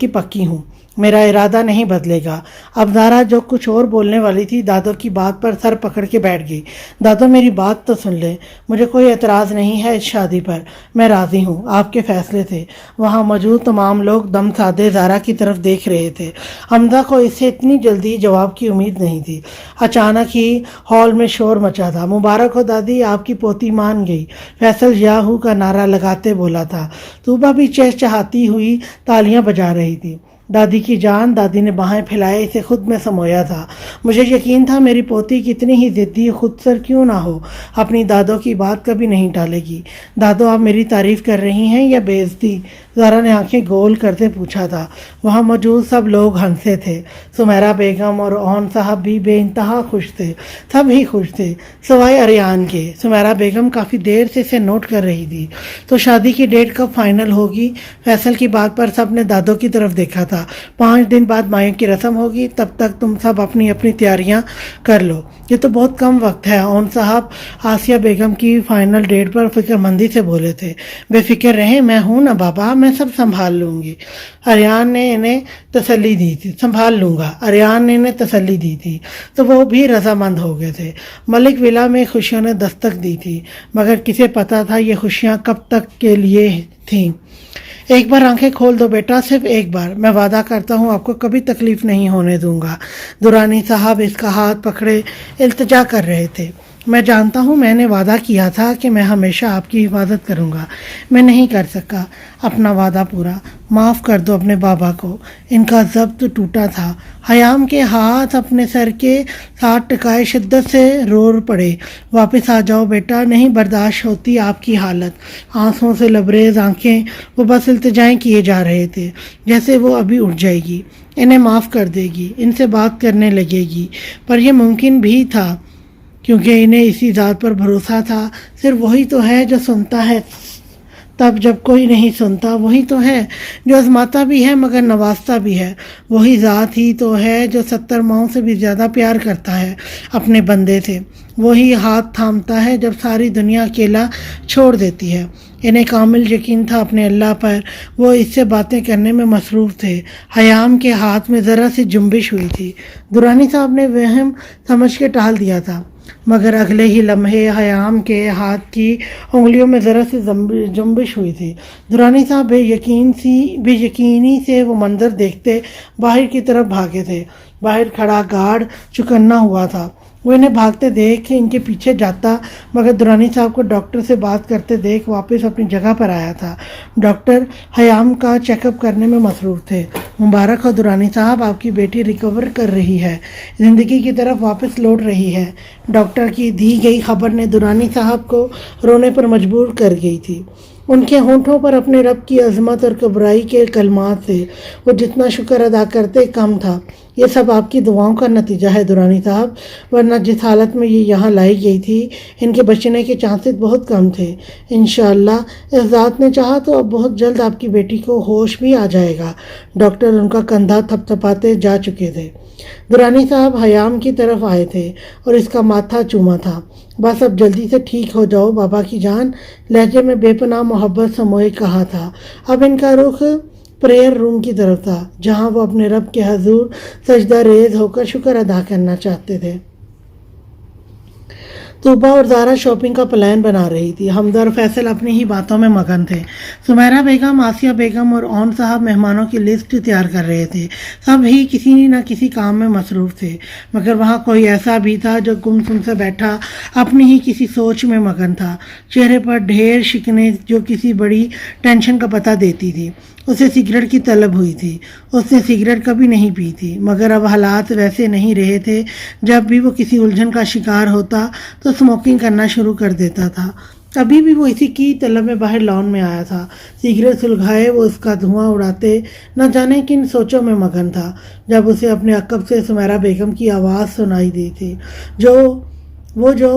پکی ہوں، میرا ارادہ نہیں بدلے گا۔ اب زارا جو کچھ اور بولنے والی تھی، دادو کی بات پر سر پکڑ کے بیٹھ گئی۔ دادو، میری بات تو سن لیں، مجھے کوئی اعتراض نہیں ہے اس شادی پر، میں راضی ہوں، آپ کے فیصلے تھے۔ وہاں موجود تمام لوگ دم سادے زارا کی طرف دیکھ رہے تھے۔ حمزہ کو اس سے اتنی جلدی جواب کی امید نہیں تھی۔ اچانک ہی ہال میں شور مچا تھا۔ مبارک ہو دادی، آپ کی پوتی مان گئی، فیصل یاہو کا نعرہ لگاتے بولا تھا۔ طوبا بھی چہچہاتی ہوئی تالیاں بجا رہی تھی۔ دادی کی جان، دادی نے باہیں پھیلائے اسے خود میں سمویا تھا۔ مجھے یقین تھا میری پوتی کتنی ہی ضدی خود سر کیوں نہ ہو، اپنی دادو کی بات کبھی نہیں ٹالے گی۔ دادو، آپ میری تعریف کر رہی ہیں یا بے عزتی؟ زارا نے آنکھیں گول کرتے پوچھا تھا۔ وہاں موجود سب لوگ ہنسے تھے۔ سمیرہ بیگم اور اون صاحب بھی بے انتہا خوش تھے، سب ہی خوش تھے سوائے اریان کے۔ سمیرہ بیگم کافی دیر سے اسے نوٹ کر رہی تھی۔ تو شادی کی ڈیٹ کب فائنل ہوگی؟ فیصل کی بات پر سب نے دادو کی طرف دیکھا تھا۔ 5 دن بعد مائیں کی رسم ہوگی، تب تک تم سب اپنی اپنی تیاریاں کر لو۔ یہ تو بہت کم وقت ہے، اون صاحب آسیہ بیگم کی فائنل ڈیٹ پر فکر مندی سے بولے تھے۔ بے فکر رہیں، میں ہوں نا بابا، میں سب سنبھال لوں گی، اریان نے انہیں تسلی دی تھی۔ سنبھال لوں گا، اریان نے انہیں تسلی دی تھی، تو وہ بھی رضامند ہو گئے تھے۔ ملک ولا میں خوشیوں نے دستک دی تھی، مگر کسے پتا تھا یہ خوشیاں کب تک کے لیے تھیں۔ ایک بار آنکھیں کھول دو بیٹا، صرف ایک بار، میں وعدہ کرتا ہوں آپ کو کبھی تکلیف نہیں ہونے دوں گا۔ درانی صاحب اس کا ہاتھ پکڑے التجا کر رہے تھے۔ میں جانتا ہوں، میں نے وعدہ کیا تھا کہ میں ہمیشہ آپ کی حفاظت کروں گا، میں نہیں کر سکا اپنا وعدہ پورا۔ معاف کر دو اپنے بابا کو، ان کا ضبط ٹوٹا تھا۔ حیام کے ہاتھ اپنے سر کے ساتھ ٹکائے شدت سے رو پڑے۔ واپس آ جاؤ بیٹا، نہیں برداشت ہوتی آپ کی حالت۔ آنسوں سے لبریز آنکھیں، وہ بس التجائیں کیے جا رہے تھے جیسے وہ ابھی اٹھ جائے گی، انہیں معاف کر دے گی، ان سے بات کرنے لگے گی۔ پر یہ ممکن بھی تھا کیونکہ انہیں اسی ذات پر بھروسہ تھا، صرف وہی تو ہے جو سنتا ہے تب جب کوئی نہیں سنتا وہی تو ہے جو آزماتا بھی ہے مگر نوازتا بھی ہے، وہی ذات ہی تو ہے جو 70 ماؤں سے بھی زیادہ پیار کرتا ہے اپنے بندے سے، وہی ہاتھ تھامتا ہے جب ساری دنیا اکیلا چھوڑ دیتی ہے۔ انہیں کامل یقین تھا اپنے اللہ پر، وہ اس سے باتیں کرنے میں مصروف تھے۔ حیام کے ہاتھ میں ذرا سی جنبش ہوئی تھی، درانی صاحب نے وہم سمجھ کے ٹال دیا تھا، مگر اگلے ہی لمحے حیام کے ہاتھ کی انگلیوں میں ذرا سی جنبش ہوئی تھی۔ درانی صاحب بے یقینی سے وہ منظر دیکھتے باہر کی طرف بھاگے تھے۔ باہر کھڑا گارڈ چوکنا ہوا تھا، وہ انہیں بھاگتے دیکھ ان کے پیچھے جاتا، مگر درانی صاحب کو ڈاکٹر سے بات کرتے دیکھ واپس اپنی جگہ پر آیا تھا۔ ڈاکٹر حیام کا چیک اپ کرنے میں مصروف تھے۔ مبارک ہو درانی صاحب، آپ کی بیٹی ریکور کر رہی ہے، زندگی کی طرف واپس لوٹ رہی ہے۔ ڈاکٹر کی دی گئی خبر نے درانی صاحب کو رونے پر مجبور کر گئی تھی۔ ان کے ہونٹوں پر اپنے رب کی عظمت اور کبریائی کے کلمات سے وہ جتنا شکر ادا کرتے کم تھا۔ یہ سب آپ کی دعاؤں کا نتیجہ ہے درانی صاحب، ورنہ جس حالت میں یہ یہاں لائی گئی تھی ان کے بچنے کے چانسز بہت کم تھے۔ انشاءاللہ اس ذات نے چاہا تو اب بہت جلد آپ کی بیٹی کو ہوش بھی آ جائے گا۔ ڈاکٹر ان کا کندھا تھپ تھپاتے جا چکے تھے۔ درانی صاحب حیام کی طرف آئے تھے اور اس کا ماتھا چوما تھا۔ بس اب جلدی سے ٹھیک ہو جاؤ بابا کی جان، لہجے میں بے پناہ محبت سموئے کہا تھا۔ اب ان کا رخ پریئر روم کی طرف تھا، جہاں وہ اپنے رب کے حضور سجدہ ریز ہو کر شکر ادا کرنا چاہتے تھے۔ طوبہ اور زارا شاپنگ کا پلان بنا رہی تھی، حمزہ اور فیصل اپنی ہی باتوں میں مگن تھے۔ سمیرہ بیگم، آسیہ بیگم اور اون صاحب مہمانوں کی لسٹ تیار کر رہے تھے۔ سب ہی کسی نہ کسی کام میں مصروف تھے، مگر وہاں کوئی ایسا بھی تھا جو گمسم سے بیٹھا اپنی ہی کسی سوچ میں مگن تھا، چہرے پر ڈھیر شکنیں جو کسی بڑی ٹینشن کا پتہ دیتی تھی۔ اسے سگریٹ کی طلب ہوئی تھی، اس نے سگریٹ کبھی نہیں پی تھی، مگر اب حالات ویسے نہیں رہے تھے۔ جب بھی وہ کسی الجھن کا شکار ہوتا تو اسموکنگ کرنا شروع کر دیتا تھا۔ ابھی بھی وہ اسی کی طلب میں باہر لان میں آیا تھا، سگریٹ سلگھائے وہ اس کا دھواں اڑاتے نہ جانے کن سوچوں میں مگن تھا، جب اسے اپنے عقب سے سمیرہ بیگم کی آواز سنائی دی تھی، جو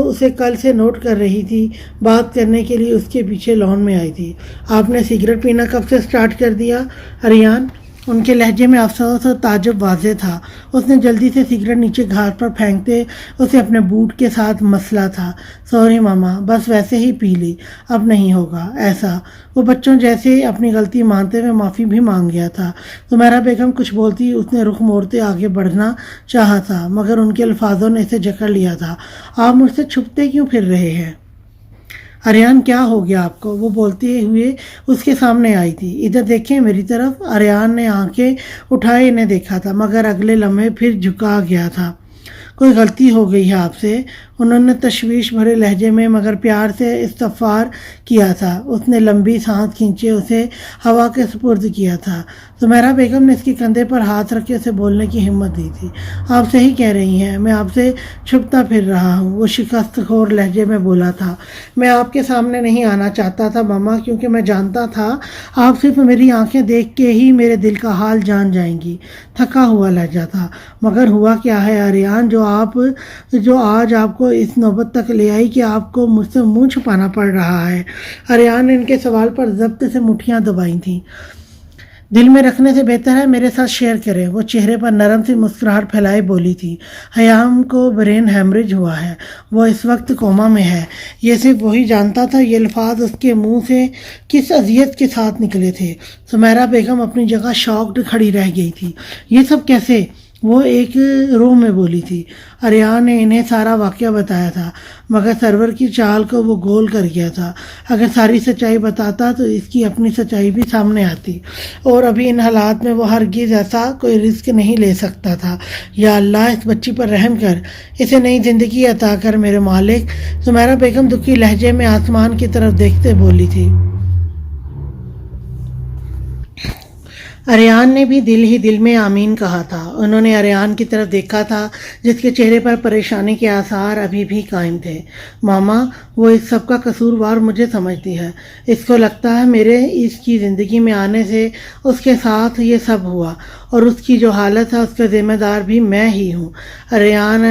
اسے کل سے نوٹ کر رہی تھی، بات کرنے کے لیے اس کے پیچھے لان میں آئی تھی۔ آپ نے سگریٹ پینا کب سے سٹارٹ کر دیا اریان؟ ان کے لہجے میں افسوس اور تعجب واضح تھا۔ اس نے جلدی سے سگریٹ نیچے گھاس پر پھینکتے اسے اپنے بوٹ کے ساتھ مسلا تھا۔ سوری ماما، بس ویسے ہی پی لی، اب نہیں ہوگا ایسا۔ وہ بچوں جیسے اپنی غلطی مانتے ہوئے معافی بھی مانگ گیا تھا۔ سمیرہ بیگم کچھ بولتی اس نے رخ موڑتے آگے بڑھنا چاہا تھا، مگر ان کے الفاظوں نے اسے جکڑ لیا تھا۔ آپ مجھ سے چھپتے کیوں پھر رہے ہیں؟ اریان کیا ہو گیا آپ کو؟ وہ بولتے ہوئے اس کے سامنے آئی تھی۔ ادھر دیکھیں میری طرف۔ اریان نے آنکھیں اٹھائے انہیں دیکھا تھا، مگر اگلے لمحے پھر جھکا گیا تھا۔ کوئی غلطی ہو گئی ہے آپ سے؟ انہوں نے تشویش بھرے لہجے میں مگر پیار سے استغفار کیا تھا۔ اس نے لمبی سانس کھینچے اسے ہوا کے سپرد کیا تھا۔ سمیرہ بیگم نے اس کے کندھے پر ہاتھ رکھ کے اسے بولنے کی ہمت دی تھی۔ آپ صحیح کہہ رہی ہیں، میں آپ سے چھپتا پھر رہا ہوں، وہ شکست خور لہجے میں بولا تھا۔ میں آپ کے سامنے نہیں آنا چاہتا تھا ماما، کیونکہ میں جانتا تھا آپ صرف میری آنکھیں دیکھ کے ہی میرے دل کا حال جان جائیں گی۔ تھکا ہوا لہجہ تھا، مگر ہوا کیا ہے اریان جو آج آپ کو اس نوبت تک لے آئی کہ آپ کو مجھ سے منہ چھپانا پڑ رہا ہے؟ اریان نے ان کے سوال پر ضبط سے مٹھیاں دبائی تھیں۔ دل میں رکھنے سے بہتر ہے میرے ساتھ شیئر کریں، وہ چہرے پر نرم سی مسکراہٹ پھیلائے بولی تھی۔ حیام کو برین ہیمریج ہوا ہے، وہ اس وقت کوما میں ہے۔ یہ صرف وہی جانتا تھا یہ الفاظ اس کے منہ سے کس اذیت کے ساتھ نکلے تھے۔ سمیرہ بیگم اپنی جگہ شاکڈ کھڑی رہ گئی تھی۔ یہ سب کیسے؟ وہ ایک روح میں بولی تھی۔ اریان نے انہیں سارا واقعہ بتایا تھا، مگر سرور کی چال کو وہ گول کر گیا تھا۔ اگر ساری سچائی بتاتا تو اس کی اپنی سچائی بھی سامنے آتی، اور ابھی ان حالات میں وہ ہرگز ایسا کوئی رسک نہیں لے سکتا تھا۔ یا اللہ، اس بچی پر رحم کر، اسے نئی زندگی عطا کر میرے مالک۔ سمیرہ بیگم دکھی لہجے میں آسمان کی طرف دیکھتے بولی تھی۔ اریان نے بھی دل ہی دل میں آمین کہا تھا۔ انہوں نے اریان کی طرف دیکھا تھا جس کے چہرے پر پریشانی کے آثار ابھی بھی قائم تھے۔ ماما، وہ اس سب کا قصوروار مجھے سمجھتی ہے۔ اس کو لگتا ہے میرے اس کی زندگی میں آنے سے اس کے ساتھ یہ سب ہوا، اور اس کی جو حالت ہے اس کا ذمہ دار بھی میں ہی ہوں۔ اریان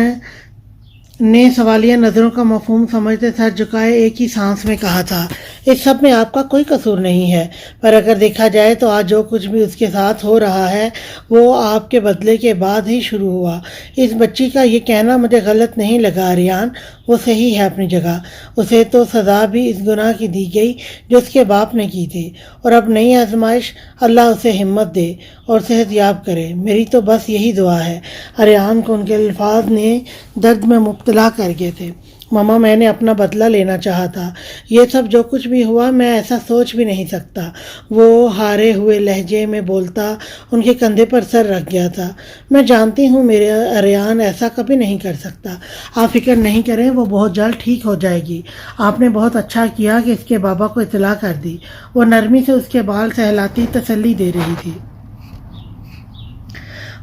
نے سوالیہ نظروں کا مفہوم سمجھتے سر جھکائے ایک ہی سانس میں کہا تھا، اس سب میں آپ کا کوئی قصور نہیں ہے، پر اگر دیکھا جائے تو آج جو کچھ بھی اس کے ساتھ ہو رہا ہے وہ آپ کے بدلے کے بعد ہی شروع ہوا۔ اس بچی کا یہ کہنا مجھے غلط نہیں لگا ریان، وہ صحیح ہے اپنی جگہ۔ اسے تو سزا بھی اس گناہ کی دی گئی جو اس کے باپ نے کی تھی، اور اب نئی آزمائش۔ اللہ اسے ہمت دے اور صحت یاب کرے، میری تو بس یہی دعا ہے۔ ریان کو ان کے الفاظ نے درد میں مبتلا کر گئے تھے۔ ماما، میں نے اپنا بدلہ لینا چاہا تھا، یہ سب جو کچھ بھی ہوا میں ایسا سوچ بھی نہیں سکتا۔ وہ ہارے ہوئے لہجے میں بولتا ان کے کندھے پر سر رکھ گیا تھا۔ میں جانتی ہوں میرے ریان ایسا کبھی نہیں کر سکتا، آپ فکر نہیں کریں، وہ بہت جلد ٹھیک ہو جائے گی۔ آپ نے بہت اچھا کیا کہ اس کے بابا کو اطلاع کر دی۔ وہ نرمی سے اس کے بال سہلاتی تسلی دے رہی تھی۔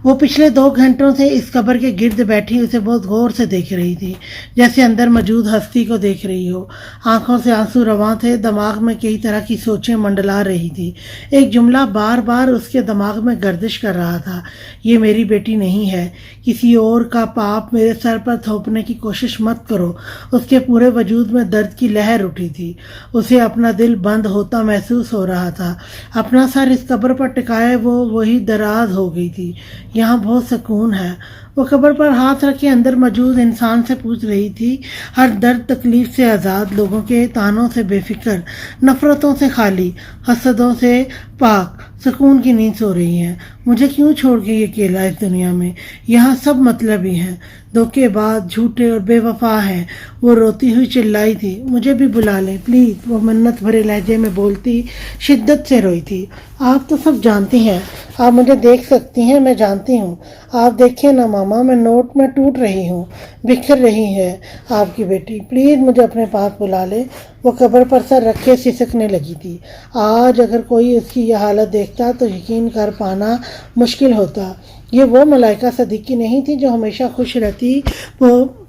وہ پچھلے 2 گھنٹوں سے اس قبر کے گرد بیٹھی اسے بہت غور سے دیکھ رہی تھی، جیسے اندر موجود ہستی کو دیکھ رہی ہو۔ آنکھوں سے آنسو رواں تھے، دماغ میں کئی طرح کی سوچیں منڈلا رہی تھی۔ ایک جملہ بار بار اس کے دماغ میں گردش کر رہا تھا، یہ میری بیٹی نہیں ہے، کسی اور کا پاپ میرے سر پر تھوپنے کی کوشش مت کرو۔ اس کے پورے وجود میں درد کی لہر اٹھی تھی، اسے اپنا دل بند ہوتا محسوس ہو رہا تھا۔ اپنا سر اس قبر پر ٹکائے وہ وہی دراز ہو گئی تھی، یہاں بہت سکون ہے۔ وہ قبر پر ہاتھ رکھے اندر موجود انسان سے پوچھ رہی تھی، ہر درد تکلیف سے آزاد، لوگوں کے طعنوں سے بے فکر، نفرتوں سے خالی، حسدوں سے پاک، سکون کی نیند سو رہی ہے۔ مجھے کیوں چھوڑ کے یہ اکیلا اس دنیا میں؟ یہاں سب مطلبی ہیں، دھوکے باز، جھوٹے اور بے وفا ہیں۔ وہ روتی ہوئی چلائی تھی، مجھے بھی بلا لیں پلیز، وہ منت بھرے لہجے میں بولتی شدت سے روئی تھی۔ آپ تو سب جانتی ہیں، آپ مجھے دیکھ سکتی ہیں، میں جانتی ہوں۔ آپ دیکھیں نا ماما، میں نوٹ میں ٹوٹ رہی ہوں، بکھر رہی ہے آپ کی بیٹی، پلیز مجھے اپنے پاس بلا لیں۔ وہ قبر پر سر رکھے سسکنے لگی تھی۔ آج اگر کوئی اس کی یہ حالت دیکھتا تو یقین کر پانا مشکل ہوتا، یہ وہ ملائکہ صدیقی نہیں تھی جو ہمیشہ خوش رہتی،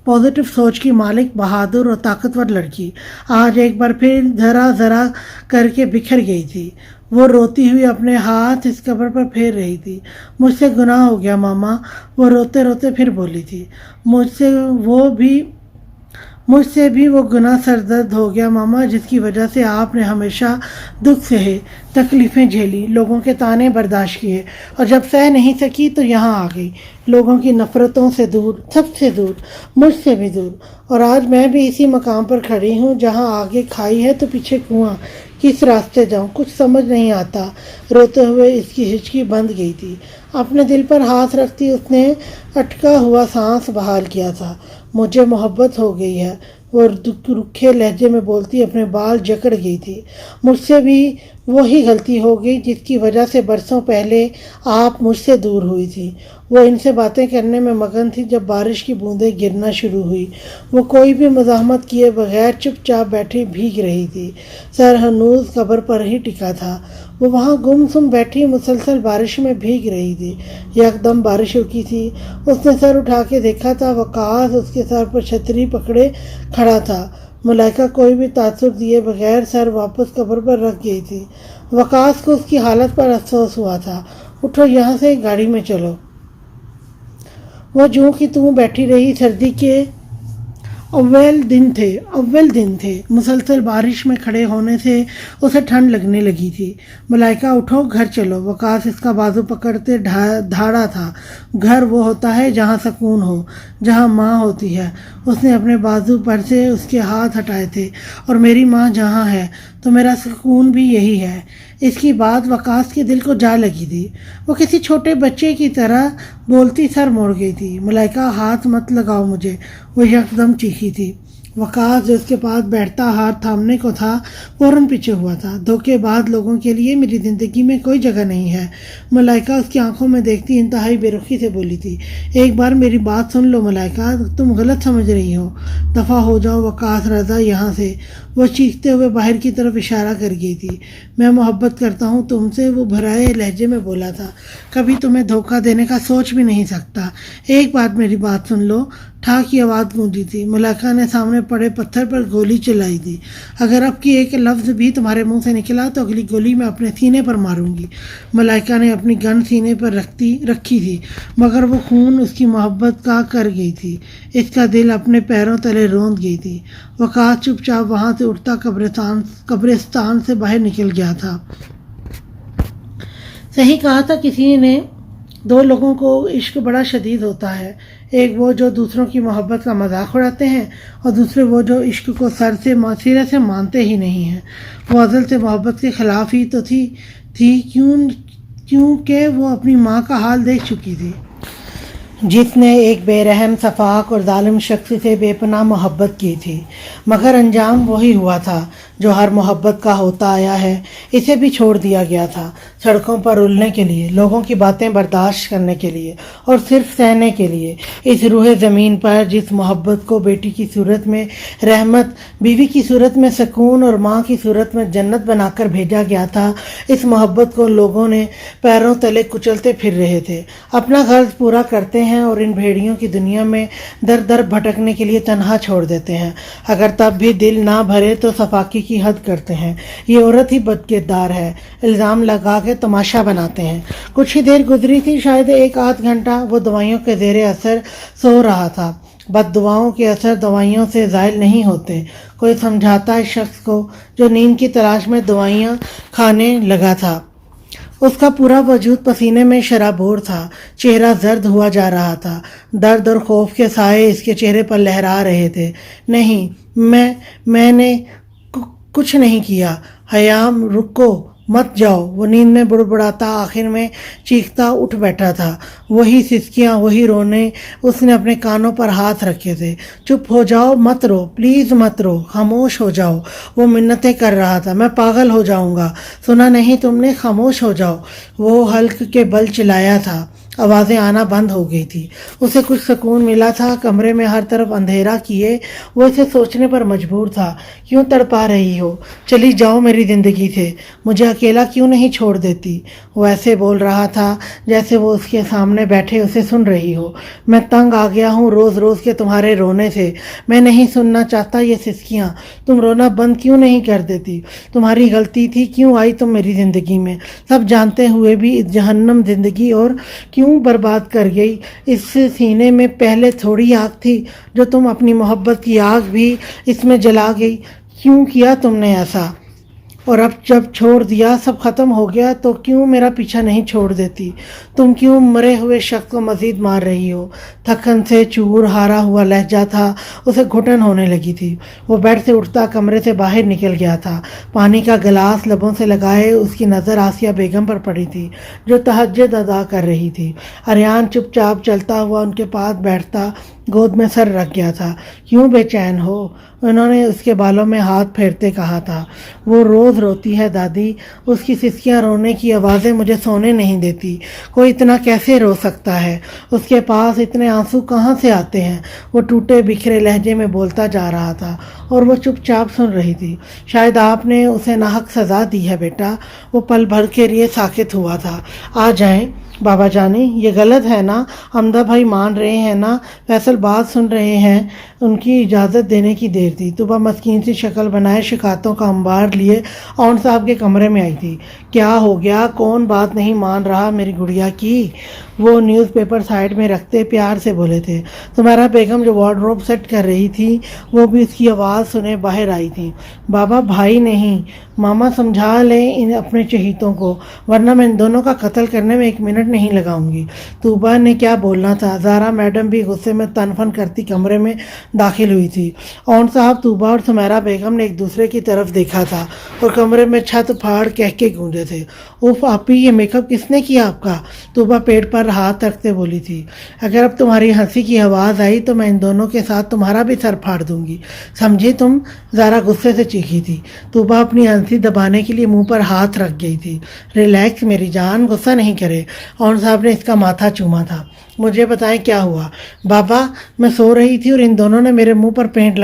پازیٹو سوچ کی مالک، بہادر اور طاقتور لڑکی آج ایک بار پھر ذرا ذرا کر کے بکھر گئی تھی۔ وہ روتی ہوئی اپنے ہاتھ اس قبر پر پھیر رہی تھی۔ مجھ سے گناہ ہو گیا ماما، وہ روتے روتے پھر بولی تھی۔ مجھ سے بھی وہ گناہ سردرد ہو گیا ماما، جس کی وجہ سے آپ نے ہمیشہ دکھ سہے، تکلیفیں جھیلی، لوگوں کے طعنے برداشت کیے، اور جب سہ نہیں سکی تو یہاں آ گئی، لوگوں کی نفرتوں سے دور، سب سے دور، مجھ سے بھی دور۔ اور آج میں بھی اسی مقام پر کھڑی ہوں جہاں آگے کھائی ہے تو پیچھے کنواں، کس راستے جاؤں کچھ سمجھ نہیں آتا۔ روتے ہوئے اس کی ہچکی بند گئی تھی۔ اپنے دل پر ہاتھ رکھتی اس نے اٹکا ہوا سانس بحال کیا تھا۔ مجھے محبت ہو گئی ہے، وہ رکھے لہجے میں بولتی اپنے بال جکڑ گئی تھی۔ مجھ سے بھی وہی غلطی ہو گئی جس کی وجہ سے برسوں پہلے آپ مجھ سے دور ہوئی تھی۔ وہ ان سے باتیں کرنے میں مگن تھی جب بارش کی بوندیں گرنا شروع ہوئی۔ وہ کوئی بھی مزاحمت کیے بغیر چپ چاپ بیٹھی بھیگ رہی تھی، سر ہنوز قبر پر ہی ٹکا تھا۔ وہ وہاں گم سم بیٹھی مسلسل بارش میں بھیگ رہی تھی۔ یکدم بارش رکی تھی، اس نے سر اٹھا کے دیکھا تھا، وقاص اس کے سر پر چھتری پکڑے کھڑا تھا۔ ملائکہ کوئی بھی تاثر دیے بغیر سر واپس قبر پر رکھ گئی تھی۔ وقاص کو اس کی حالت پر افسوس ہوا تھا۔ اٹھو یہاں سے، گاڑی میں چلو۔ وہ جوں کی توں بیٹھی رہی۔ سردی کے اول دن تھے، مسلسل بارش میں کھڑے ہونے سے اسے ٹھنڈ لگنے لگی تھی۔ ملائکہ اٹھو، گھر چلو۔ وقاص اس کا بازو پکڑتے دھاڑا تھا۔ گھر وہ ہوتا ہے جہاں سکون ہو، جہاں ماں ہوتی ہے۔ اس نے اپنے بازو پر سے اس کے ہاتھ ہٹائے تھے۔ اور میری ماں جہاں ہے تو میرا سکون بھی یہی ہے۔ اس کی بات وقاص کے دل کو جا لگی تھی۔ وہ کسی چھوٹے بچے کی طرح بولتی سر موڑ گئی تھی۔ ملائکہ ہاتھ مت لگاؤ مجھے، وہ یکدم چیخی تھی۔ وقاص جو اس کے پاس بیٹھتا ہاتھ تھامنے کو تھا فوراً پیچھے ہوا تھا۔ دھوکے باز لوگوں کے لیے میری زندگی میں کوئی جگہ نہیں ہے، ملائکہ اس کی آنکھوں میں دیکھتی انتہائی بے رخی سے بولی تھی۔ ایک بار میری بات سن لو ملائکہ، تم غلط سمجھ رہی ہو، دفع ہو جاؤ وقاص رضا یہاں سے۔ وہ چیختے ہوئے باہر کی طرف اشارہ کر گئی تھی۔ میں محبت کرتا ہوں تم سے، وہ بھرائے لہجے میں بولا تھا، کبھی تمہیں دھوکہ دینے کا سوچ بھی نہیں سکتا۔ ایک بار میری بات سن لو، ٹھا کی آواز گونجی تھی۔ ملائکہ نے سامنے پڑے پتھر پر گولی چلائی تھی۔ اگر اب کی ایک لفظ بھی تمہارے منہ سے نکلا تو اگلی گولی میں اپنے سینے پر ماروں گی۔ ملائکہ نے اپنی گن سینے پر رکھی تھی، مگر وہ خون اس کی محبت کا کر گئی تھی۔ اس کا دل اپنے پیروں تلے روند گئی تھی۔ وقاص چپ چاپ وہاں سے اٹھتا قبرستان سے باہر نکل گیا تھا۔ صحیح کہا تھا کسی نے، دو لوگوں کو عشق بڑا شدید ہوتا ہے، ایک وہ جو دوسروں کی محبت کا مذاق اڑاتے ہیں، اور دوسرے وہ جو عشق کو سرے سے مانتے ہی نہیں ہیں۔ وہ ازل سے محبت کے خلاف ہی تو تھی کیونکہ وہ اپنی ماں کا حال دیکھ چکی تھی، جس نے ایک بے رحم سفاک اور ظالم شخص سے بے پناہ محبت کی تھی، مگر انجام وہی ہوا تھا جو ہر محبت کا ہوتا آیا ہے۔ اسے بھی چھوڑ دیا گیا تھا، سڑکوں پر رلنے کے لیے، لوگوں کی باتیں برداشت کرنے کے لیے اور صرف سہنے کے لیے۔ اس روح زمین پر جس محبت کو بیٹی کی صورت میں رحمت، بیوی کی صورت میں سکون اور ماں کی صورت میں جنت بنا کر بھیجا گیا تھا، اس محبت کو لوگوں نے پیروں تلے کچلتے پھر رہے تھے، اپنا غرض پورا کرتے ہیں اور ان بھیڑیوں کی دنیا میں در در بھٹکنے کے لیے تنہا چھوڑ دیتے ہیں۔ اگر تب بھی دل نہ بھرے تو صفاقی کی حد کرتے ہیں۔ یہ عورت ہی بدکردار ہے، الزام لگا کے تماشا بناتے ہیں۔ کچھ ہی دیر گزری تھی، شاید ایک آدھ گھنٹہ، وہ دوائیوں کے زیر اثر سو رہا تھا۔ بد دعاؤں کے اثر دوائیوں سے زائل نہیں ہوتے۔ کوئی سمجھاتا اس شخص کو جو نیند کی تلاش میں دوائیاں کھانے لگا تھا۔ اس کا پورا وجود پسینے میں شرابور تھا، چہرہ زرد ہوا جا رہا تھا، درد اور خوف کے سائے اس کے چہرے پر لہرا رہے تھے۔ نہیں، میں نے کچھ نہیں کیا۔ حیام، رکو، مت جاؤ۔ وہ نیند میں بڑبڑاتا، آخر میں چیختا اٹھ بیٹھا تھا۔ وہی سسکیاں، وہی رونے۔ اس نے اپنے کانوں پر ہاتھ رکھے تھے۔ چپ ہو جاؤ، مت رو، پلیز مت رو، خاموش ہو جاؤ۔ وہ منتیں کر رہا تھا، میں پاگل ہو جاؤں گا، سنا نہیں تم نے، خاموش ہو جاؤ۔ وہ حلق کے بل چلایا تھا، آوازیں آنا بند ہو گئی تھی۔ اسے کچھ سکون ملا تھا۔ کمرے میں ہر طرف اندھیرا کیے وہ اسے سوچنے پر مجبور تھا، کیوں تڑپا رہی ہو؟ چلی جاؤ میری زندگی سے، مجھے اکیلا کیوں نہیں چھوڑ دیتی؟ وہ ایسے بول رہا تھا جیسے وہ اس کے سامنے بیٹھے اسے سن رہی ہو۔ میں تنگ آ گیا ہوں روز روز کے تمہارے رونے سے، میں نہیں سننا چاہتا یہ سسکیاں۔ تم رونا بند کیوں نہیں کر دیتی؟ تمہاری غلطی تھی، کیوں آئی تم میری زندگی میں؟ سب جانتے ہوئے بھی اس جہنم زندگی اور کیوں برباد کر گئی؟ اس سینے میں پہلے تھوڑی آگ تھی جو تم اپنی محبت کی آگ بھی اس میں جلا گئی؟ کیوں کیا تم نے ایسا؟ اور اب جب چھوڑ دیا، سب ختم ہو گیا، تو کیوں میرا پیچھا نہیں چھوڑ دیتی؟ تم کیوں مرے ہوئے شخص کو مزید مار رہی ہو؟ تھکن سے چور ہارا ہوا لہجہ تھا، اسے گھٹن ہونے لگی تھی۔ وہ بیڈ سے اٹھتا کمرے سے باہر نکل گیا تھا۔ پانی کا گلاس لبوں سے لگائے اس کی نظر آسیہ بیگم پر پڑی تھی جو تہجد ادا کر رہی تھی۔ اریان چپ چاپ چلتا ہوا ان کے پاس بیٹھتا، گود میں سر رکھ گیا تھا۔ کیوں بے چین ہو؟ انہوں نے اس کے بالوں میں ہاتھ پھیرتے کہا تھا۔ وہ روز روتی ہے دادی، اس کی سسکیاں، رونے کی آوازیں مجھے سونے نہیں دیتی۔ کوئی اتنا کیسے رو سکتا ہے؟ اس کے پاس اتنے آنسو کہاں سے آتے ہیں؟ وہ ٹوٹے بکھرے لہجے میں بولتا جا رہا تھا اور وہ چپ چاپ سن رہی تھی۔ شاید آپ نے اسے ناحق سزا دی ہے بیٹا۔ وہ پل بھر کے لیے ساکت ہوا تھا۔ آ جائیں بابا جانی، یہ غلط ہے نا؟ حمدہ بھائی مان رہے ہیں نا؟ فیصل بات سن رہے ہیں۔ ان کی اجازت دینے کی دیر تھی۔ طوبیٰ مسکین سی شکل بنائے شکایتوں کا انبار لیے اون صاحب کے کمرے میں آئی تھی۔ کیا ہو گیا؟ کون بات نہیں مان رہا میری گڑیا کی؟ وہ نیوز پیپر سائڈ میں رکھتے پیار سے بولے تھے۔ تمہارا بیگم جو وارڈروب سیٹ کر رہی تھی، وہ بھی اس کی آواز سنے باہر آئی تھی۔ بابا بھائی نہیں، ماما سمجھا لیں ان اپنے چہیتوں کو، ورنہ میں ان دونوں کا قتل کرنے میں ایک منٹ نہیں لگاؤں گی۔ طوبیٰ نے کیا بولنا تھا؟ زہرا میڈم بھی غصے میں تن فن کرتی کمرے میں داخل ہوئی تھی۔ اون صاحب، طوبیٰ اور سمیرا بیگم نے ایک دوسرے کی طرف دیکھا تھا اور کمرے میں چھت پھاڑ کہہ کے گونجے تھے۔ اوف آپی، یہ میک اپ کس نے کیا آپ کا؟ طوبیٰ پیٹ پر ہاتھ رکھتے بولی تھی۔ اگر اب تمہاری ہنسی کی آواز آئی تو میں ان دونوں کے ساتھ تمہارا بھی سر پھاڑ دوں گی، سمجھی تم؟ زہرا غصے سے چیخی تھی۔ طوبیٰ اپنی ہنسی دبانے کے لیے منہ پر ہاتھ رکھ گئی تھی۔ ریلیکس میری جان، غصہ نہیں کرے۔ اون صاحب نے اس کا ماتھا چوما تھا۔ مجھے بتائیں کیا ہوا؟ بابا میں سو رہی تھی اور ان دونوں نے میرے منہ پر پینٹ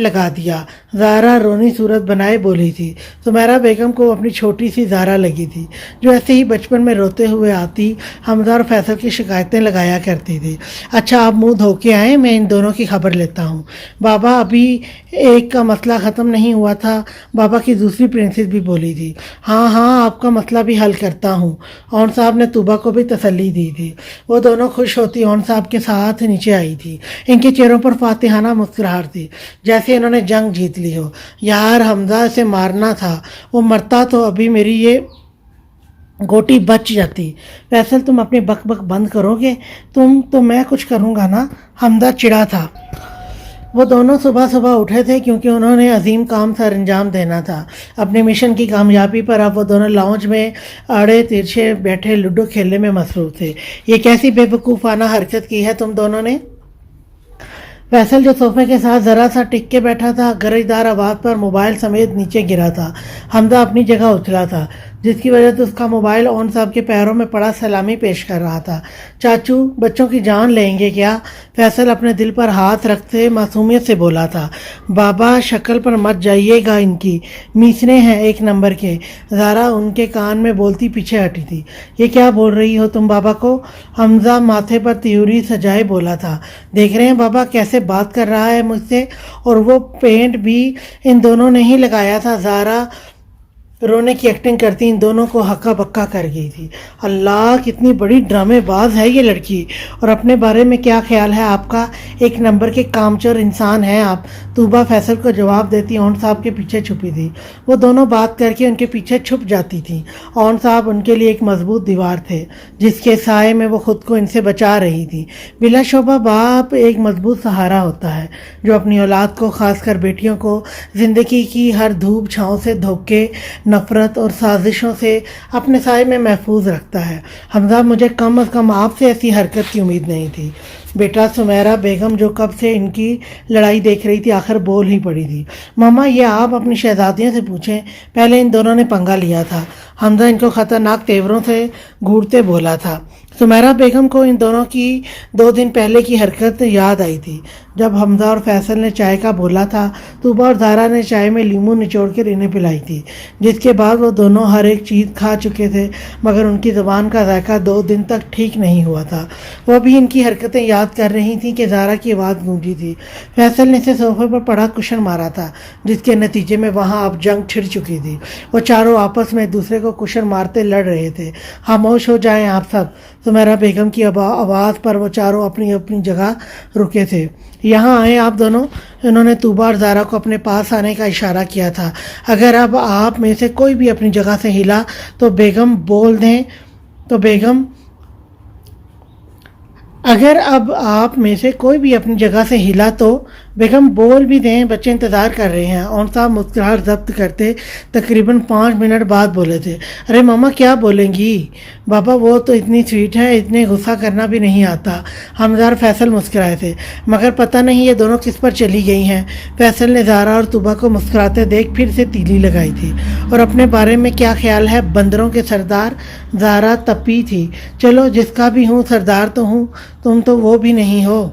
لگا دیا، زہرا رونی صورت بنائے بولی تھی۔ سمیرہ بیگم کو اپنی چھوٹی سی زہرا لگی تھی جو ایسے ہی بچپن میں روتے ہوئے آتی حمزہ اور فیصل کی شکایتیں لگایا کرتی تھی۔ اچھا آپ منہ دھو کے آئیں، میں ان دونوں کی خبر لیتا ہوں۔ بابا ابھی ایک کا مسئلہ ختم نہیں ہوا تھا، بابا کی دوسری پرنسس بھی بولی تھی۔ ہاں ہاں آپ کا مسئلہ بھی حل کرتا ہوں، اون صاحب نے طوبہ کو بھی تسلی دی تھی۔ وہ دونوں خوش ہوتی اون صاحب کے ساتھ نیچے آئی تھی۔ ان کے چہروں پر فاتحانہ مسکراہٹ تھی، جیسے انہوں نے جنگ جیت لی ہو۔ یار حمزہ اسے مارنا تھا، وہ مرتا تو ابھی میری یہ گوٹی بچ جاتی۔ فیصل تم اپنی بک بک بند کرو گے؟ تم تو میں کچھ کروں گا نا، حمزہ چڑا تھا۔ وہ دونوں صبح صبح اٹھے تھے کیونکہ انہوں نے عظیم کام سر انجام دینا تھا۔ اپنے مشن کی کامیابی پر اب وہ دونوں لاؤنج میں آڑے ترچھے بیٹھے لوڈو کھیلنے میں مصروف تھے۔ یہ کیسی بے وقوفانہ حرکت کی ہے تم دونوں نے؟ فیصل جو صوفے کے ساتھ ذرا سا ٹک کے بیٹھا تھا، گرجدار آواز پر موبائل سمیت نیچے گرا تھا۔ حمزہ اپنی جگہ اچھلا تھا، جس کی وجہ سے اس کا موبائل اون صاحب کے پیروں میں پڑا سلامی پیش کر رہا تھا۔ چاچو بچوں کی جان لیں گے کیا؟ فیصل اپنے دل پر ہاتھ رکھتے معصومیت سے بولا تھا۔ بابا شکل پر مت جائیے گا، ان کی میسنے ہیں ایک نمبر کے۔ زہرا ان کے کان میں بولتی پیچھے ہٹی تھی۔ یہ کیا بول رہی ہو تم بابا کو؟ حمزہ ماتھے پر تیوری سجائے بولا تھا۔ دیکھ رہے ہیں بابا کیسے بات کر رہا ہے مجھ سے، اور وہ پینٹ بھی ان دونوں نے ہی لگایا تھا۔ زہرا رونے کی ایکٹنگ کرتی ان دونوں کو ہکا بکا کر گئی تھی۔ اللہ کتنی بڑی ڈرامے باز ہے یہ لڑکی، اور اپنے بارے میں کیا خیال ہے آپ کا؟ ایک نمبر کے کامچور انسان ہیں آپ۔ طوبہ فیصل کو جواب دیتی اون صاحب کے پیچھے چھپی تھی۔ وہ دونوں بات کر کے ان کے پیچھے چھپ جاتی تھیں۔ اون صاحب ان کے لیے ایک مضبوط دیوار تھے جس کے سائے میں وہ خود کو ان سے بچا رہی تھی۔ بلا شبہ باپ ایک مضبوط سہارا ہوتا ہے جو اپنی اولاد کو، خاص کر بیٹیوں کو، زندگی کی ہر دھوپ چھاؤں سے، دھوکے، نفرت اور سازشوں سے اپنے سائے میں محفوظ رکھتا ہے۔ حمزہ مجھے کم از کم آپ سے ایسی حرکت کی امید نہیں تھی۔ بیٹا سمیرہ بیگم جو کب سے ان کی لڑائی دیکھ رہی تھی آخر بول ہی پڑی تھی۔ ماما یہ آپ اپنی شہزادیوں سے پوچھیں، پہلے ان دونوں نے پنگا لیا تھا۔ حمزہ ان کو خطرناک تیوروں سے گھورتے بولا تھا۔ سمیرہ بیگم کو ان دونوں کی 2 دن پہلے کی حرکت یاد آئی تھی جب حمزہ اور فیصل نے چائے کا بولا تھا۔ طوبہ اور زہرا نے چائے میں لیموں نچوڑ کر انہیں پلائی تھی، جس کے بعد وہ دونوں ہر ایک چیز کھا چکے تھے، مگر ان کی زبان کا ذائقہ 2 دن تک ٹھیک نہیں ہوا تھا۔ وہ بھی ان کی حرکتیں یاد کر رہی تھیں کہ زہرا کی آواز گونجی تھی۔ فیصل نے اسے صوفے پر پڑا کشن مارا تھا، جس کے نتیجے میں وہاں اب جنگ چھڑ چکی تھی۔ وہ چاروں آپس میں ایک دوسرے کو کشن مارتے لڑ رہے تھے۔ خاموش ہو جائیں آپ سب، سمیرہ بیگم کی آواز پر وہ چاروں اپنی اپنی جگہ رکے تھے۔ یہاں آئیں آپ دونوں، انہوں نے طوبہ اور زہرا کو اپنے پاس آنے کا اشارہ کیا تھا۔ اگر اب آپ میں سے کوئی بھی اپنی جگہ سے ہلا تو بیگم بول دیں اگر اب آپ میں سے کوئی بھی اپنی جگہ سے ہلا تو بیگم بول بھی دیں، بچے انتظار کر رہے ہیں۔ اون صاحب مسکراہٹ ضبط کرتے تقریباً 5 منٹ بعد بولے تھے۔ ارے ماما کیا بولیں گی؟ بابا وہ تو اتنی سویٹ ہے، اتنے غصہ کرنا بھی نہیں آتا۔ حمزہ اور فیصل مسکرائے تھے، مگر پتہ نہیں یہ دونوں کس پر چلی گئی ہیں۔ فیصل نے زہرا اور طوبہ کو مسکراتے دیکھ پھر سے تیلی لگائی تھی۔ اور اپنے بارے میں کیا خیال ہے بندروں کے سردار؟ زہرا تپی تھی۔ چلو جس کا بھی ہوں سردار تو ہوں، تم تو وہ بھی نہیں ہو،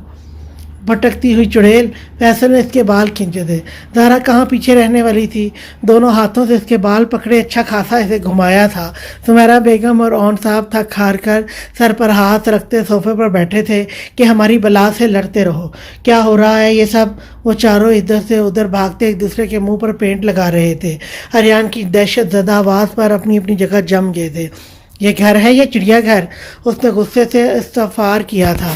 بھٹکتی ہوئی چڑیل۔ فیصل نے اس کے بال کھینچے تھے۔ زہرا کہاں پیچھے رہنے والی تھی، دونوں ہاتھوں سے اس کے بال پکڑے اچھا خاصا اسے گھمایا تھا۔ سمیرہ بیگم اور اون صاحب تھک ہار کر سر پر ہاتھ رکھتے صوفے پر بیٹھے تھے کہ ہماری بلا سے لڑتے رہو، کیا ہو رہا ہے یہ سب؟ وہ چاروں ادھر سے ادھر بھاگتے ایک دوسرے کے منہ پر پینٹ لگا رہے تھے۔ اریان کی دہشت زدہ آواز پر اپنی اپنی جگہ جم گئے تھے۔ یہ گھر ہے یا چڑیا گھر؟ اس نے غصے سے استغفار کیا تھا۔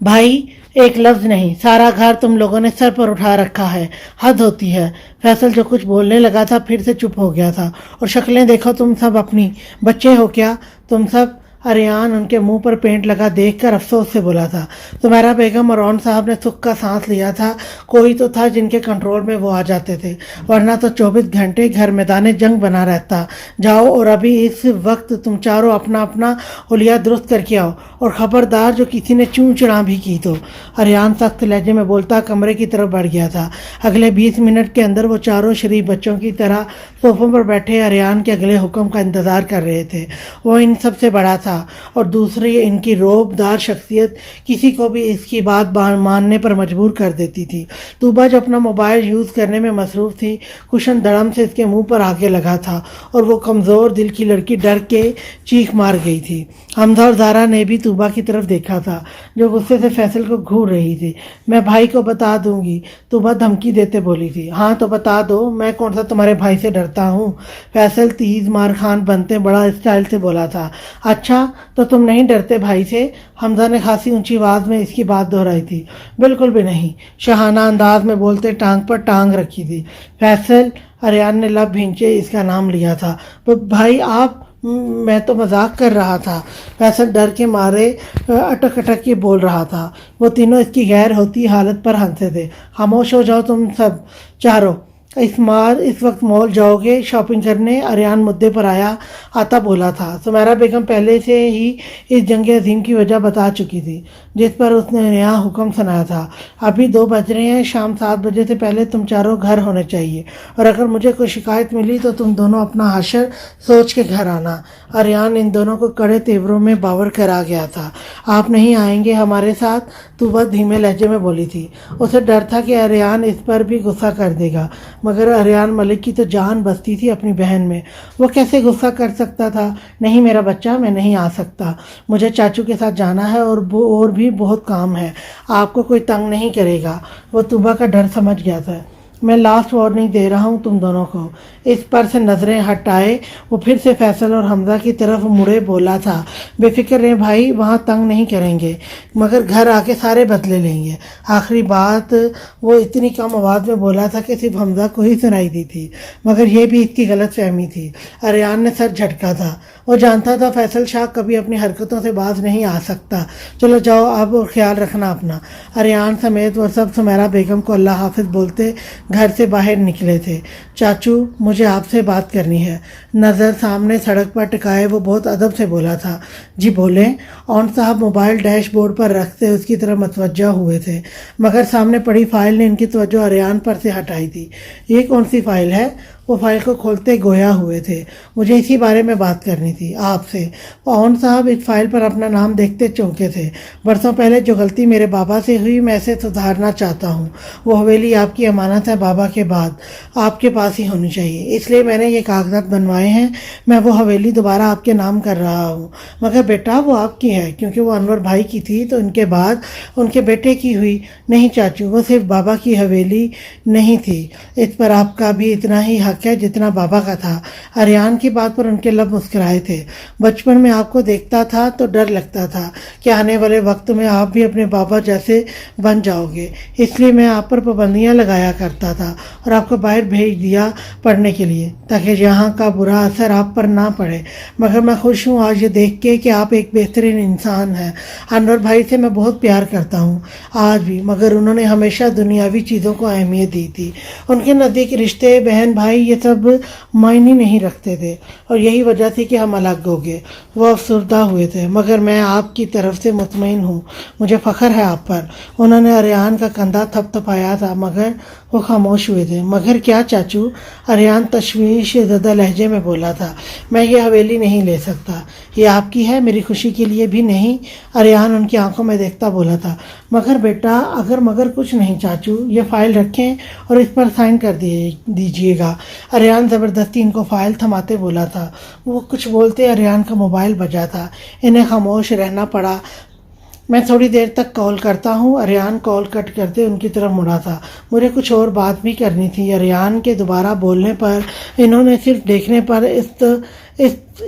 بھائی ایک لفظ نہیں، سارا گھر تم لوگوں نے سر پر اٹھا رکھا ہے، حد ہوتی ہے۔ فیصل جو کچھ بولنے لگا تھا پھر سے چپ ہو گیا تھا۔ اور شکلیں دیکھو تم سب اپنی، بچے ہو کیا تم سب؟ اریان ان کے منہ پر پینٹ لگا دیکھ کر افسوس سے بولا تھا۔ سمیرہ بیگم اور اون صاحب نے سکھ کا سانس لیا تھا، کوئی تو تھا جن کے کنٹرول میں وہ آ جاتے تھے، ورنہ تو 24 گھنٹے گھر میدان جنگ بنا رہتا۔ جاؤ اور ابھی اس وقت تم چاروں اپنا اپنا حلیہ درست کر کے آؤ، اور خبردار جو کسی نے چوں چڑا بھی کی تو۔ اریان سخت لہجے میں بولتا کمرے کی طرف بڑھ گیا تھا۔ اگلے 20 منٹ کے اندر وہ چاروں شریف بچوں کی طرح صوفوں پر بیٹھے اریان کے اگلے حکم کا انتظار کر رہے تھے۔ وہ ان سب سے بڑا تھا، تھا، اور دوسری ان کی روب دار شخصیت کسی کو بھی اس کی بات ماننے پر مجبور کر دیتی تھی۔ طوبیٰ جو اپنا موبائل یوز کرنے میں مصروف تھی، کشن دھڑم سے اس کے منہ پر آگے لگا تھا اور وہ کمزور دل کی لڑکی ڈر کے چیخ مار گئی تھی۔ حمزہ اور زہرا نے بھی طوبیٰ کی طرف دیکھا تھا جو غصے سے فیصل کو گھور رہی تھی۔ میں بھائی کو بتا دوں گی، طوبیٰ دھمکی دیتے بولی تھی۔ ہاں تو بتا دو، میں کون سا تمہارے بھائی سے ڈرتا ہوں؟ فیصل تیز مار خان بنتے بڑا اسٹائل سے بولا تھا۔ اچھا تو تم نہیں ڈرتے بھائی سے؟ حمزہ نے خاصی اونچی آواز میں اس کی بات دہرائی تھی۔ بالکل بھی نہیں، شاہانہ انداز میں بولتے ٹانگ پر ٹانگ رکھی تھی فیصل۔ اریان نے لب بھینچے اس کا نام لیا تھا۔ بھائی آپ، میں تو مذاق کر رہا تھا، فیصل ڈر کے مارے اٹک اٹک کے بول رہا تھا۔ وہ تینوں اس کی غیر ہوتی حالت پر ہنسے تھے۔ خاموش ہو جاؤ تم سب چاروں، اس وقت مال جاؤ گے شاپنگ کرنے؟ اریان مدعے پر آتا بولا تھا۔ سمیرہ بیگم پہلے سے ہی اس جنگ عظیم کی وجہ بتا چکی تھی جس پر اس نے یہاں حکم سنایا تھا۔ ابھی 2 بج رہے ہیں، شام 7 بجے سے پہلے تم چاروں گھر ہونے چاہیے، اور اگر مجھے کوئی شکایت ملی تو تم دونوں اپنا حشر سوچ کے گھر آنا۔ اریان ان دونوں کو کڑے تیوروں میں باور کرا گیا تھا۔ آپ نہیں آئیں گے ہمارے ساتھ؟ طوبیٰ دھیمے لہجے میں بولی تھی۔ اسے ڈر تھا کہ اریان اس پر بھی غصہ کر دے گا، مگر اریان ملک کی تو جان بستی تھی اپنی بہن میں، وہ کیسے غصہ کر سکتا تھا؟ نہیں میرا بچہ، میں نہیں آ سکتا، مجھے چاچو کے ساتھ جانا ہے اور بھی بہت کام ہے، آپ کو کوئی تنگ نہیں کرے گا۔ وہ طوبیٰ کا ڈر سمجھ گیا تھا۔ میں لاسٹ وارننگ دے رہا ہوں تم دونوں کو۔ اس پر سے نظریں ہٹائے وہ پھر سے فیصل اور حمزہ کی طرف مڑے بولا تھا۔ بے فکر رہیں بھائی، وہاں تنگ نہیں کریں گے، مگر گھر آ کے سارے بدلے لیں گے۔ آخری بات وہ اتنی کم آواز میں بولا تھا کہ صرف حمزہ کو ہی سنائی دی تھی، مگر یہ بھی اس کی غلط فہمی تھی۔ اریان نے سر جھٹکا تھا، وہ جانتا تھا فیصل شاہ کبھی اپنی حرکتوں سے باز نہیں آ سکتا۔ چلو جاؤ اب، اور خیال رکھنا اپنا۔ اریان سمیت وہ سب سمیرہ بیگم کو اللہ حافظ بولتے گھر سے باہر نکلے تھے۔ چاچو مجھے آپ سے بات کرنی ہے، نظر سامنے سڑک پر ٹکائے وہ بہت ادب سے بولا تھا۔ جی بولیں۔ اون صاحب موبائل ڈیش بورڈ پر رکھتے اس کی طرف متوجہ ہوئے تھے، مگر سامنے پڑی فائل نے ان کی توجہ اریان پر سے ہٹائی تھی۔ یہ کون سی فائل ہے؟ وہ فائل کو کھولتے گویا ہوئے تھے۔ مجھے اسی بارے میں بات کرنی تھی آپ سے۔ اون صاحب اس فائل پر اپنا نام دیکھتے چونکے تھے۔ برسوں پہلے جو غلطی میرے بابا سے ہوئی میں اسے سدھارنا چاہتا ہوں۔ وہ حویلی آپ کی امانت ہے، بابا کے بعد آپ کے پاس ہی ہونی چاہیے، اس لیے میں نے یہ کاغذات بنوائے ہیں۔ میں وہ حویلی دوبارہ آپ کے نام کر رہا ہوں، مگر بیٹا وہ آپ کی ہے، کیونکہ وہ انور بھائی کی تھی تو ان کے بعد ان کے بیٹے کی ہوئی۔ نہیں چاچو، وہ صرف بابا کی حویلی نہیں تھی، اس پر آپ کا بھی اتنا ہی حق ہے جتنا بابا کا تھا۔ اریان کی بات پر ان کے لب مسکرائے تھے۔ بچپن میں آپ کو دیکھتا تھا تو ڈر لگتا تھا کہ آنے والے وقت میں آپ بھی اپنے بابا جیسے بن جاؤ گے، اس لیے میں آپ پر پابندیاں لگایا کرتا تھا اور آپ کو باہر بھیج دیا پڑھنے کے لیے تاکہ یہاں کا برا اثر آپ پر نہ پڑے۔ مگر میں خوش ہوں آج یہ دیکھ کے کہ آپ ایک بہترین انسان ہیں۔ انور بھائی سے میں بہت پیار کرتا ہوں آج بھی، مگر انہوں نے ہمیشہ دنیاوی چیزوں کو اہمیت دی تھی۔ ان کے نزدیک رشتے، بہن بھائی، یہ سب معنی نہیں رکھتے تھے، اور یہی وجہ تھی کہ ہم الگ ہو گئے۔ وہ افسردہ ہوئے تھے، مگر میں آپ کی طرف سے مطمئن ہوں، مجھے فخر ہے آپ پر۔ انہوں نے اریان کا کندھا تھپ تھپایا تھا، مگر وہ خاموش ہوئے تھے۔ مگر کیا چاچو؟ اریان تشویش زدہ لہجے میں بولا تھا۔ میں یہ حویلی نہیں لے سکتا، یہ آپ کی ہے، میری خوشی کے لیے بھی نہیں۔ اریان ان کی آنکھوں میں دیکھتا بولا تھا۔ مگر بیٹا، مگر کچھ نہیں چاچو، یہ فائل رکھیں اور اس پر سائن کر دیجیے گا۔ اریان زبردستی ان کو فائل تھماتے بولا تھا۔ وہ کچھ بولتے اریان کا موبائل بجا تھا، انہیں خاموش رہنا پڑا۔ میں تھوڑی دیر تک کال کرتا ہوں۔ اریان کال کٹ کرتے ان کی طرف مڑا تھا۔ مجھے کچھ اور بات بھی کرنی تھی۔ اریان کے دوبارہ بولنے پر انہوں نے صرف دیکھنے پر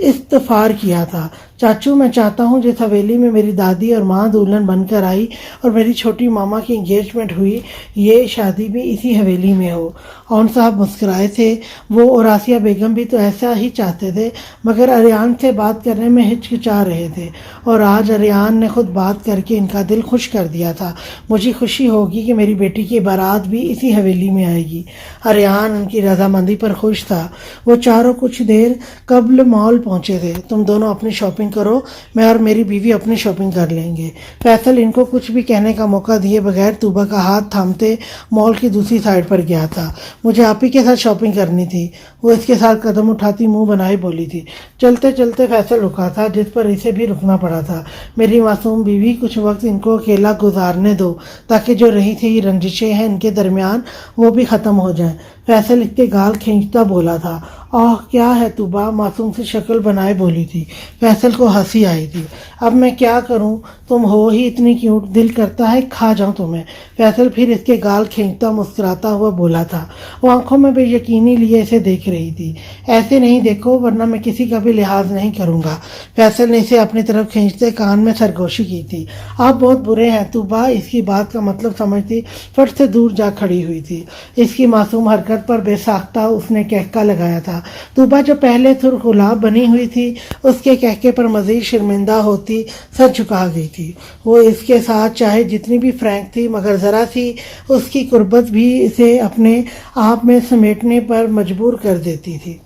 استفار کیا تھا۔ چاچو میں چاہتا ہوں جس حویلی میں میری دادی اور ماں دلہن بن کر آئی اور میری چھوٹی ماما کی انگیجمنٹ ہوئی، یہ شادی بھی اسی حویلی میں ہو۔ اون صاحب مسکرائے تھے۔ وہ اور آسیہ بیگم بھی تو ایسا ہی چاہتے تھے، مگر اریان سے بات کرنے میں ہچکچا رہے تھے، اور آج اریان نے خود بات کر کے ان کا دل خوش کر دیا تھا۔ مجھے خوشی ہوگی کہ میری بیٹی کی بارات بھی اسی حویلی میں آئے گی۔ اریان ان کی رضامندی پر خوش تھا۔ وہ چاروں کچھ دیر قبل لوگ مال پہنچے تھے. تم دونوں اپنی شاپنگ کرو, میں اور میری بیوی اپنی شاپنگ کر لیں گے. فیصل ان کو کچھ بھی کہنے کا موقع دیے بغیر طوبیٰ کا ہاتھ تھامتے مال کی دوسری سائڈ پر گیا تھا. مجھے آپ ہی کے ساتھ شاپنگ کرنی تھی, وہ اس کے ساتھ قدم اٹھاتی منہ بنائے بولی تھی. چلتے چلتے فیصل رکا تھا, جس پر اسے بھی رکنا پڑا تھا. میری معصوم بیوی, کچھ وقت ان کو اکیلا گزارنے دو تاکہ جو رہی تھی رنجشیں ہیں ان کے درمیان وہ بھی ختم ہو جائیں. فیصل اس کے گال کھینچتا بولا تھا. آہ کیا ہے طوبیٰ, معصوم سی شکل بنائے بولی تھی. فیصل کو ہنسی آئی تھی. اب میں کیا کروں, تم ہو ہی اتنی کیوٹ, دل کرتا ہے کھا جاؤں تمہیں. فیصل پھر اس کے گال کھینچتا مسکراتا ہوا بولا تھا. وہ آنکھوں میں بے یقینی لیے اسے دیکھ رہی تھی. ایسے نہیں دیکھو ورنہ میں کسی کا بھی لحاظ نہیں کروں گا. فیصل نے اسے اپنی طرف کھینچتے کان میں سرگوشی کی تھی. آپ بہت برے ہیں. طوبیٰ اس کی بات کا مطلب سمجھتی فٹ سے دور جا کھڑی ہوئی تھی. اس کی معصوم حرکت پر بے ساختہ اس نے کہکا لگایا تھا. طوبیٰ جو پہلے سرخ گلاب بنی ہوئی تھی, اس کے کہکے پر مزید شرمندہ ہوتی سر جھکا گئی تھی. وہ اس کے ساتھ چاہے جتنی بھی فرینک تھی, مگر ذرا سی اس کی قربت بھی اسے اپنے آپ میں سمیٹنے پر مجبور کر دیتی تھی.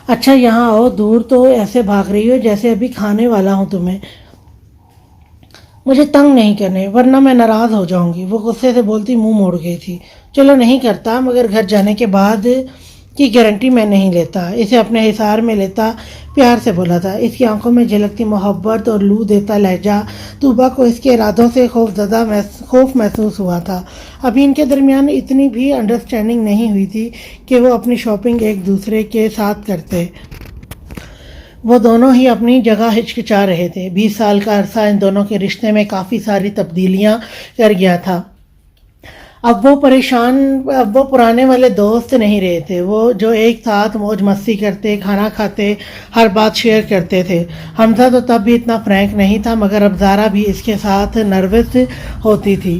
اچھا یہاں آؤ, دور تو ایسے بھاگ رہی ہو جیسے ابھی کھانے والا ہوں تمہیں. مجھے تنگ نہیں کرنے ورنہ میں ناراض ہو جاؤں گی, وہ غصے سے بولتی منہ موڑ گئی تھی. چلو نہیں کرتا, مگر گھر جانے کے بعد کی گارنٹی میں نہیں لیتا. اسے اپنے حصار میں لیتا پیار سے بولا تھا. اس کی آنکھوں میں جھلکتی محبت اور لو دیتا لہجہ. طوبیٰ کو اس کے ارادوں سے خوف محسوس ہوا تھا. ابھی ان کے درمیان اتنی بھی انڈرسٹینڈنگ نہیں ہوئی تھی کہ وہ اپنی شاپنگ ایک دوسرے کے ساتھ کرتے. وہ دونوں ہی اپنی جگہ ہچکچا رہے تھے. 20 سال کا عرصہ ان دونوں کے رشتے میں کافی ساری تبدیلیاں کر گیا تھا. اب وہ پرانے والے دوست نہیں رہے تھے, وہ جو ایک ساتھ موج مستی کرتے, کھانا کھاتے, ہر بات شیئر کرتے تھے. حمزہ تو تب بھی اتنا فرینک نہیں تھا, مگر اب زارا بھی اس کے ساتھ نروس ہوتی تھی.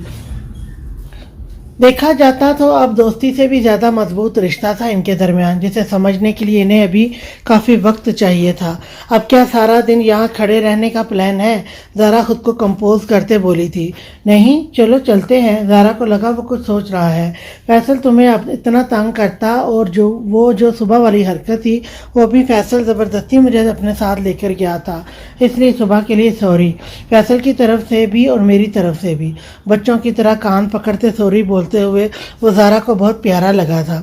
دیکھا جاتا تو اب دوستی سے بھی زیادہ مضبوط رشتہ تھا ان کے درمیان, جسے سمجھنے کے لیے انہیں ابھی کافی وقت چاہیے تھا. اب کیا سارا دن یہاں کھڑے رہنے کا پلان ہے, زارا خود کو کمپوز کرتے بولی تھی. نہیں چلو چلتے ہیں. زارا کو لگا وہ کچھ سوچ رہا ہے. فیصل تمہیں اتنا تنگ کرتا, اور جو صبح والی حرکت تھی وہ بھی فیصل زبردستی مجھے اپنے ساتھ لے کر گیا تھا, اس لیے صبح کے لیے سوری. فیصل کی طرف سے بھی اور میری طرف سے بھی. بچوں کی طرح کان پکڑتے سوری بولتے ہوئے وہ زارا کو بہت پیارا لگا تھا.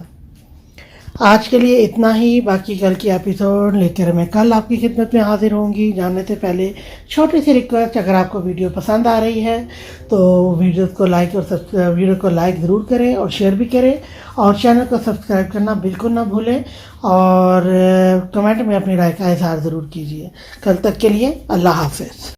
آج کے لیے اتنا ہی. باقی کل کی ایپیسوڈ لے کر میں کل آپ کی خدمت میں حاضر ہوں گی. جاننے سے پہلے چھوٹی سی ریکویسٹ, اگر آپ کو ویڈیو پسند آ رہی ہے تو ویڈیو کو لائک ضرور کریں اور شیئر بھی کریں, اور چینل کو سبسکرائب کرنا بالکل نہ بھولیں, اور کمنٹ میں اپنی رائے کا اظہار ضرور کیجیے. کل تک کے لیے اللہ حافظ.